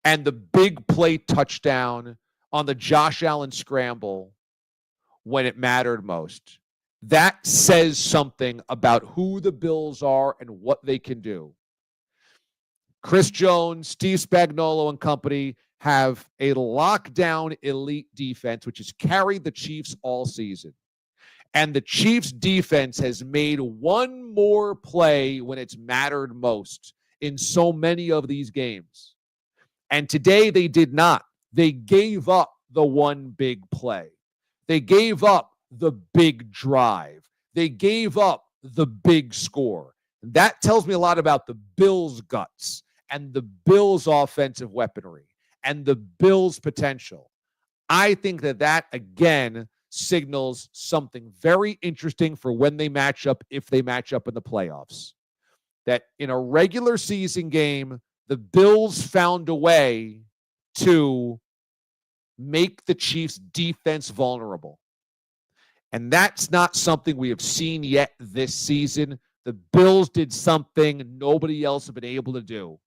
and the big play touchdown on the Josh Allen scramble when it mattered most. That says something about who the Bills are and what they can do. Chris Jones, Steve Spagnuolo, and company have a lockdown elite defense, which has carried the Chiefs all season. And the Chiefs defense has made one more play when it's mattered most in so many of these games. And today they did not. They gave up the one big play. They gave up the big drive. They gave up the big score. And that tells me a lot about the Bills' guts and the Bills' offensive weaponry and the Bills' potential. I think that again, signals something very interesting for when they match up, if they match up in the playoffs. That in a regular season game, the Bills found a way to make the Chiefs' defense vulnerable. And that's not something we have seen yet this season. The Bills did something nobody else has been able to do.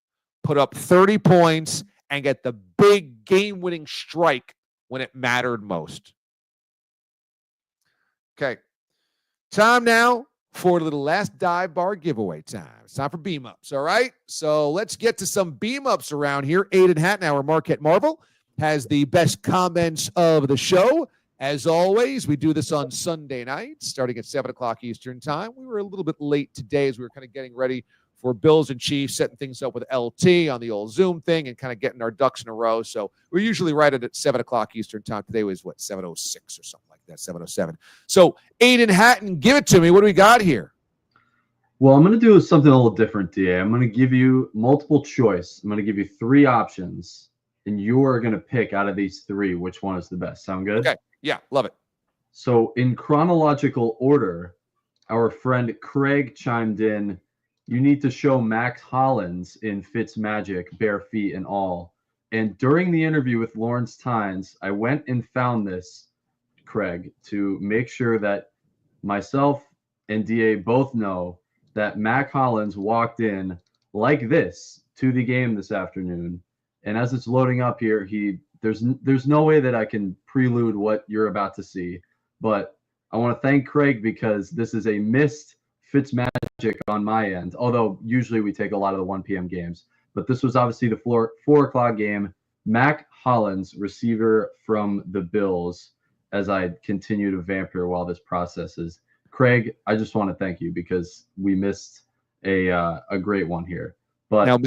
Put up 30 points and get the big game-winning strike when it mattered most. Okay. Time now for a little last dive bar giveaway time. It's time for beam ups. All right. So let's get to some beam ups around here. Aiden Hattenauer, Marquette Marvel, has the best comments of the show. As always, we do this on Sunday nights, starting at 7 o'clock Eastern time. We were a little bit late today as we were kind of getting ready for Bills and Chiefs, setting things up with LT on the old Zoom thing and kind of getting our ducks in a row. So we're usually right at 7 o'clock Eastern time. Today was 7:06 or something like that, 7:07. So Aiden Hatton, give it to me. What do we got here? Well, I'm going to do something a little different, DA. I'm going to give you multiple choice. I'm going to give you 3 options, and you are going to pick out of these 3 which one is the best. Sound good? Okay. Yeah, love it. So in chronological order, our friend Craig chimed in, you need to show Max Hollins in Fitzmagic, bare feet and all. And during the interview with Lawrence Tynes, I went and found this, Craig, to make sure that myself and DA both know that Mac Hollins walked in like this to the game this afternoon. And as it's loading up here, there's no way that I can prelude what you're about to see. But I want to thank Craig because this is a missed Fitzmagic on my end, although usually we take a lot of the 1 p.m. games. But this was obviously the 4 o'clock game. Mac Hollins, receiver from the Bills, as I continue to vamp here while this processes. Craig, I just want to thank you because we missed a great one here. But now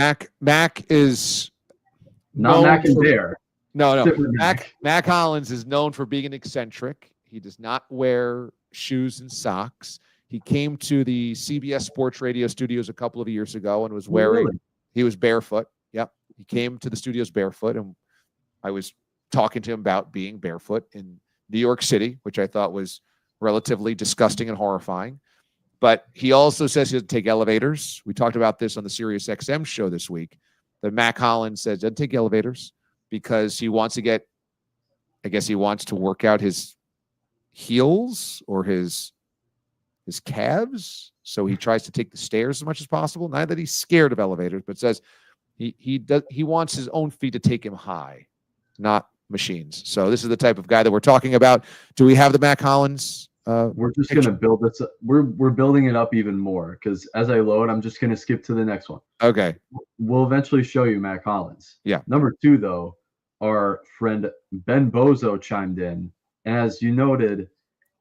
Mac is not Mac and Bear. No. Mac Hollins is known for being an eccentric. He does not wear shoes and socks. He came to the CBS Sports Radio studios a couple of years ago and was wearing, he was barefoot. Yep. He came to the studios barefoot, and I was talking to him about being barefoot in New York City, which I thought was relatively disgusting and horrifying. But he also says he doesn't take elevators. We talked about this on the Sirius XM show this week, that Mac Hollins says doesn't take elevators because he wants to work out his heels or his calves. So he tries to take the stairs as much as possible. Not that he's scared of elevators, but says he wants his own feet to take him high, not machines. So this is the type of guy that we're talking about. Do we have the Mac Hollins? We're just going to build this. We're building it up even more because as I load, I'm just going to skip to the next one. Okay. We'll eventually show you Mac Hollins. Yeah. Number 2, though, our friend Ben Bozo chimed in. And as you noted,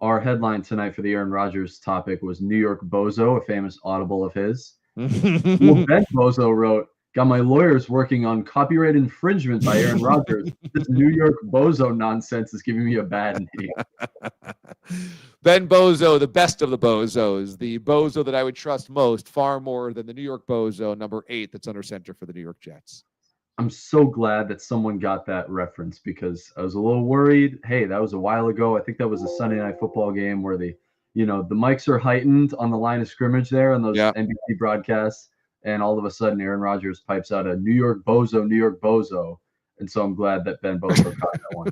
our headline tonight for the Aaron Rodgers topic was New York Bozo, a famous audible of his. Well, Ben Bozo wrote, got my lawyers working on copyright infringement by Aaron Rodgers. This New York Bozo nonsense is giving me a bad name. Ben Bozo, the best of the bozos, the bozo that I would trust most, far more than the New York Bozo, number 8, that's under center for the New York Jets. I'm so glad that someone got that reference because I was a little worried. Hey, that was a while ago. I think that was a Sunday Night Football game where the mics are heightened on the line of scrimmage there on those NBC broadcasts. And all of a sudden, Aaron Rodgers pipes out a New York Bozo, New York Bozo. And so I'm glad that Ben Bozo caught that one.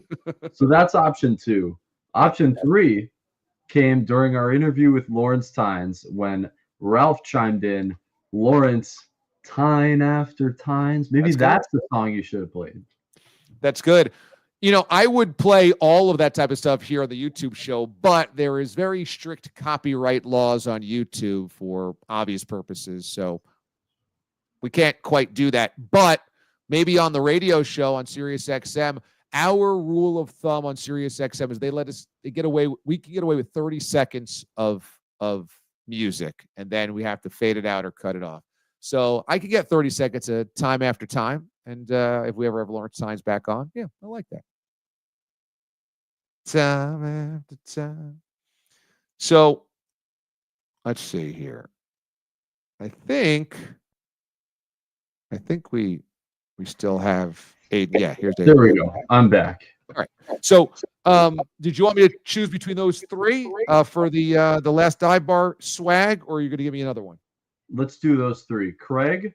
So that's option 2. Option 3 came during our interview with Lawrence Tynes when Ralph chimed in, Lawrence, Tyne after Tynes. Maybe that's the song you should have played. That's good. I would play all of that type of stuff here on the YouTube show, but there is very strict copyright laws on YouTube for obvious purposes. So we can't quite do that. But maybe on the radio show on Sirius XM, our rule of thumb on Sirius XM is we can get away with 30 seconds of music, and then we have to fade it out or cut it off. So I could get 30 seconds of time after time. And if we ever have Lawrence Tynes back on, yeah, I like that. Time after time. So let's see here. I think we still have Aiden. Yeah, here's Aiden. There we go. I'm back. All right. So did you want me to choose between those 3 for the last dive bar swag, or are you going to give me another one? Let's do those 3. Craig,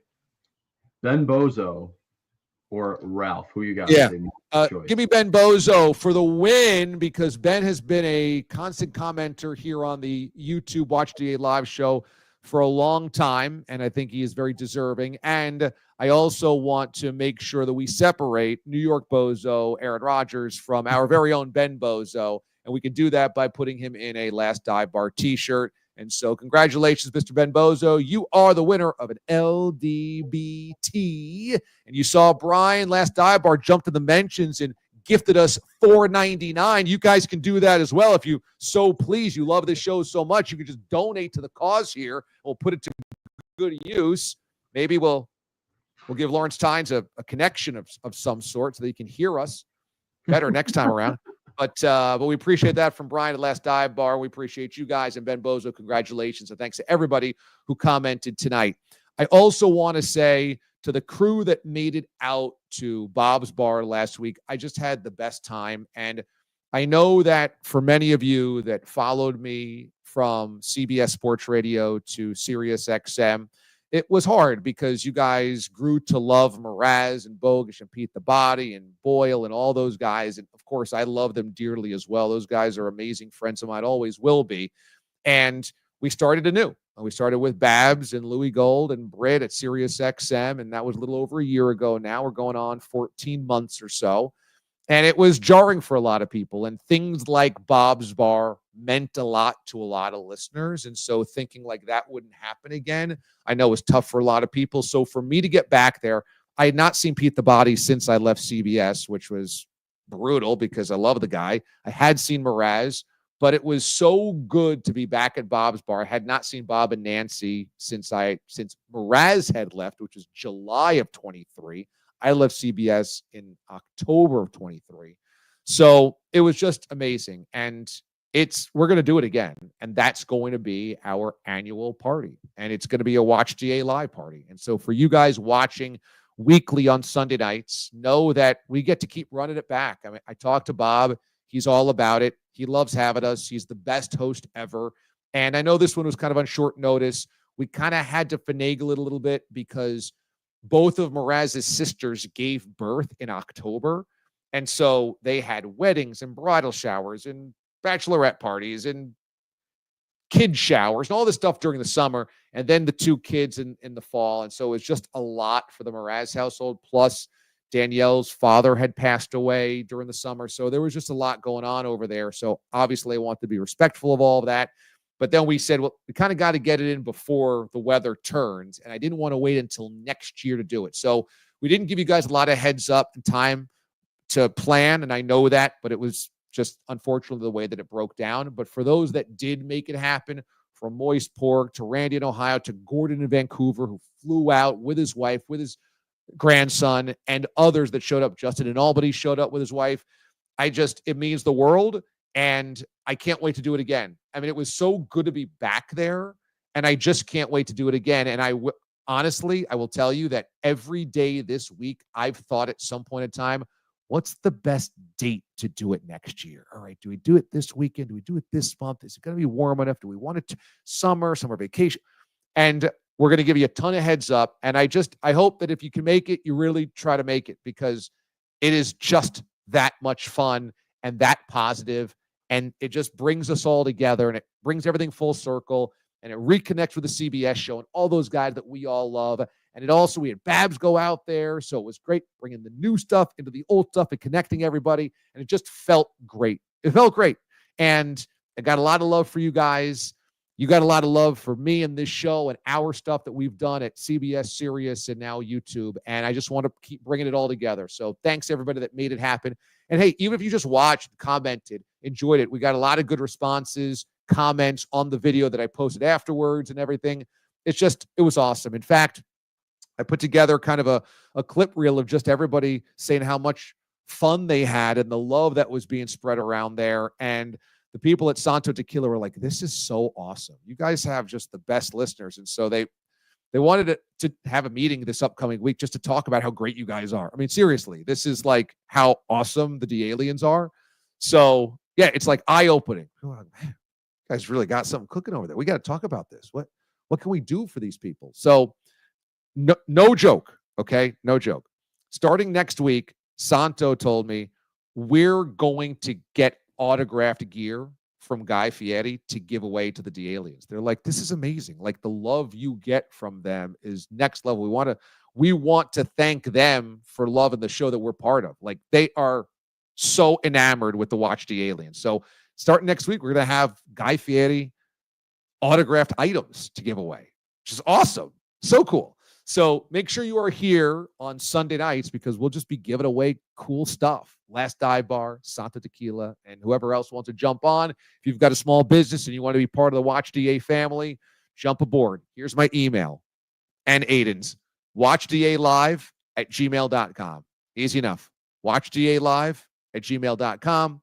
Ben Bozo, or Ralph. Who you got? Yeah. Give me Ben Bozo for the win because Ben has been a constant commenter here on the YouTube Watch DA live show for a long time, and I think he is very deserving. And I also want to make sure that we separate New York Bozo, Aaron Rodgers, from our very own Ben Bozo, and we can do that by putting him in a Last Dive Bar t-shirt. And so congratulations, Mr. Ben Bozo. You are the winner of an LDBT. And you saw Brian, Last Dive Bar, jumped in the mentions and gifted us $4.99. You guys can do that as well if you so please. You love this show so much, you can just donate to the cause here. We'll put it to good use. Maybe we'll give Lawrence Tynes a connection of some sort so that he can hear us better next time around. But we appreciate that from Brian at Last Dive Bar. We appreciate you guys, and Ben Bozo, congratulations. And thanks to everybody who commented tonight. I also want to say to the crew that made it out to Bob's Bar last week, I just had the best time. And I know that for many of you that followed me from CBS Sports Radio to Sirius XM, it was hard because you guys grew to love Mraz and Bogish and Pete the Body and Boyle and all those guys. And of course, I love them dearly as well. Those guys are amazing friends of mine, always will be. And we started anew. We started with Babs and Louis Gold and Britt at Sirius XM, and that was a little over a year ago now. We're going on 14 months or so. And it was jarring for a lot of people. And things like Bob's Bar meant a lot to a lot of listeners. And so thinking like that wouldn't happen again, I know was tough for a lot of people. So for me to get back there, I had not seen Pete the Body since I left CBS, which was brutal because I love the guy. I had seen Mraz, but it was so good to be back at Bob's Bar. I had not seen Bob and Nancy since Mraz had left, which was July of 23. I left CBS in October of 23. So it was just amazing. And we're going to do it again. And that's going to be our annual party. And it's going to be a Watch GA live party. And so for you guys watching weekly on Sunday nights, know that we get to keep running it back. I mean, I talked to Bob. He's all about it. He loves having us. He's the best host ever. And I know this one was kind of on short notice. We kind of had to finagle it a little bit because both of Mraz's sisters gave birth in October. And so they had weddings and bridal showers and bachelorette parties and kid showers and all this stuff during the summer. And then the two kids in the fall. And so it was just a lot for the Mraz household. Plus Danielle's father had passed away during the summer. So there was just a lot going on over there. So obviously I want to be respectful of all of that. But then we said, well, we kind of got to get it in before the weather turns. And I didn't want to wait until next year to do it. So we didn't give you guys a lot of heads up and time to plan. And I know that, but it was just unfortunately the way that it broke down. But for those that did make it happen, from Moist Pork to Randy in Ohio to Gordon in Vancouver, who flew out with his wife, with his grandson, and others that showed up, Justin in Albany showed up with his wife. It means the world. And I can't wait to do it again. I mean, it was so good to be back there, and I just can't wait to do it again. And honestly, I will tell you that every day this week, I've thought at some point in time, what's the best date to do it next year? All right, do we do it this weekend? Do we do it this month? Is it going to be warm enough? Do we want it summer vacation? And we're going to give you a ton of heads up. And I hope that if you can make it, you really try to make it, because it is just that much fun and that positive. And it just brings us all together, and it brings everything full circle, and it reconnects with the CBS show and all those guys that we all love. And we had Babs go out there. So it was great bringing the new stuff into the old stuff and connecting everybody. And it just felt great. It felt great. And I got a lot of love for you guys. You got a lot of love for me and this show and our stuff that we've done at CBS, Sirius, and now YouTube. And I just want to keep bringing it all together. So thanks everybody that made it happen. And hey, even if you just watched, commented, enjoyed it, we got a lot of good responses, comments on the video that I posted afterwards and everything. It was awesome. In fact, I put together kind of a clip reel of just everybody saying how much fun they had and the love that was being spread around there. And the people at Santo Tequila were like, this is so awesome. You guys have just the best listeners. And so they wanted to have a meeting this upcoming week just to talk about how great you guys are. I mean, seriously, this is like how awesome the D-Aliens are. So yeah, it's like eye-opening. Man, you guys really got something cooking over there. We got to talk about this. What can we do for these people? So no joke. Okay. No joke. Starting next week, Santo told me we're going to get autographed gear from Guy Fieri to give away to the D-Aliens. They're like, this is amazing. Like, the love you get from them is next level. We want to thank them for loving the show that we're part of. Like, they are so enamored with the Watch D-Aliens. So starting next week, we're going to have Guy Fieri autographed items to give away, which is awesome. So cool. So make sure you are here on Sunday nights, because we'll just be giving away cool stuff. Last Dive Bar, Santa Tequila, and whoever else wants to jump on. If you've got a small business and you want to be part of the Watch DA family, jump aboard. Here's my email and Aiden's. WatchDALive@gmail.com. Easy enough. WatchDALive@gmail.com.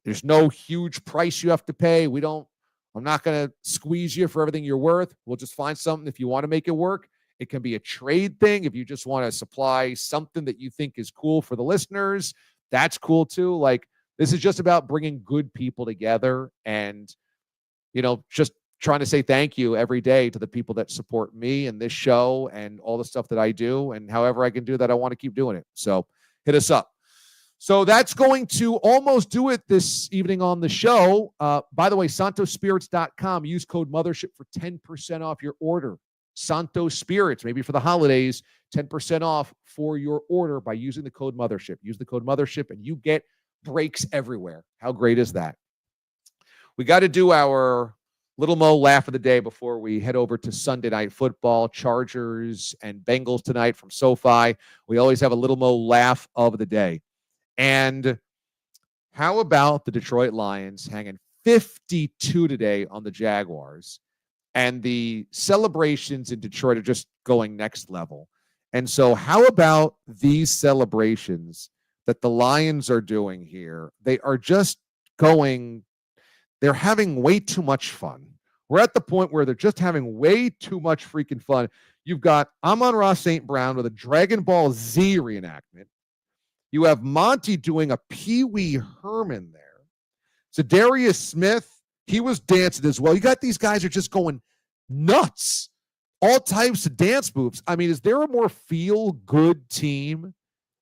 There's no huge price you have to pay. I'm not going to squeeze you for everything you're worth. We'll just find something if you want to make it work. It can be a trade thing. If you just want to supply something that you think is cool for the listeners, that's cool too. Like, this is just about bringing good people together and, just trying to say thank you every day to the people that support me and this show and all the stuff that I do. And however I can do that, I want to keep doing it. So hit us up. So that's going to almost do it this evening on the show. By the way, santospirits.com. Use code Mothership for 10% off your order. Santos Spirits, maybe for the holidays, 10% off for your order by using the code Mothership. Use the code Mothership and you get breaks everywhere. How great is that? We got to do our Little Mo laugh of the day before we head over to Sunday Night Football, Chargers and Bengals tonight from SoFi. We always have a Little Mo laugh of the day. And how about the Detroit Lions hanging 52 today on the Jaguars? And the celebrations in Detroit are just going next level. And so how about these celebrations that the Lions are doing here? They are just they're having way too much fun. We're at the point where they're just having way too much freaking fun. You've got Amon-Ra St. Brown with a Dragon Ball Z reenactment. You have Monty doing a Pee Wee Herman there. Zadarius Smith, he was dancing as well. You got these guys are just going nuts. All types of dance moves. I mean, is there a more feel-good team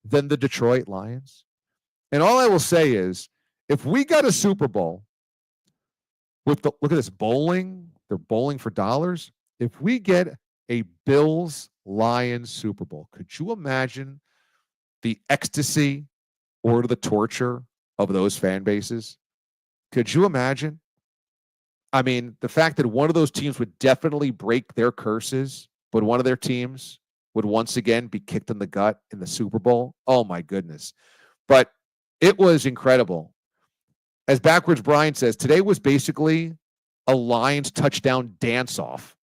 than the Detroit Lions? And all I will say is, if we got a Super Bowl look at this bowling, they're bowling for dollars. If we get a Bills-Lions Super Bowl, could you imagine the ecstasy or the torture of those fan bases? Could you imagine? I mean, the fact that one of those teams would definitely break their curses, but one of their teams would once again be kicked in the gut in the Super Bowl. Oh, my goodness. But it was incredible. As Backwards Brian says, today was basically a Lions touchdown dance-off.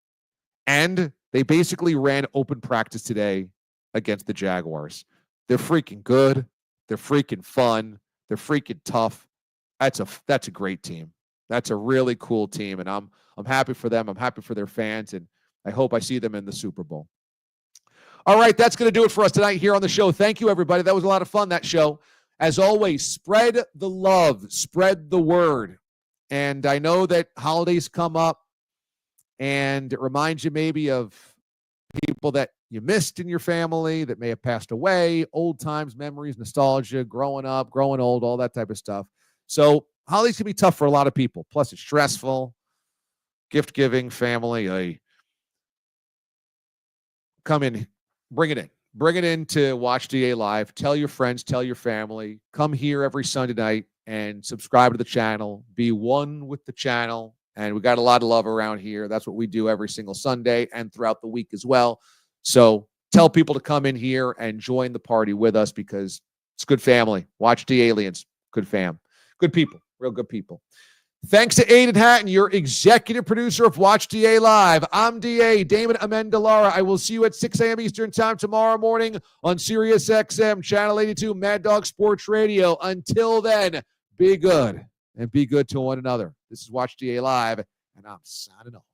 And they basically ran open practice today against the Jaguars. They're freaking good. They're freaking fun. They're freaking tough. That's a great team. That's a really cool team, and I'm happy for them. I'm happy for their fans, and I hope I see them in the Super Bowl. All right, that's going to do it for us tonight here on the show. Thank you, everybody. That was a lot of fun, that show. As always, spread the love, spread the word. And I know that holidays come up, and it reminds you maybe of people that you missed in your family that may have passed away, old times, memories, nostalgia, growing up, growing old, all that type of stuff. So holidays can be tough for a lot of people. Plus, it's stressful. Gift giving, family. Come in, bring it in. Bring it in to watch DA Live. Tell your friends, tell your family. Come here every Sunday night and subscribe to the channel. Be one with the channel. And we got a lot of love around here. That's what we do every single Sunday and throughout the week as well. So tell people to come in here and join the party with us because it's good family. Watch the Aliens. Good fam. Good people. Real good people. Thanks to Aiden Hatton, your executive producer of Watch DA Live. I'm DA, Damon Amendolara. I will see you at 6 a.m. Eastern Time tomorrow morning on Sirius XM, Channel 82, Mad Dog Sports Radio. Until then, be good and be good to one another. This is Watch DA Live, and I'm signing off.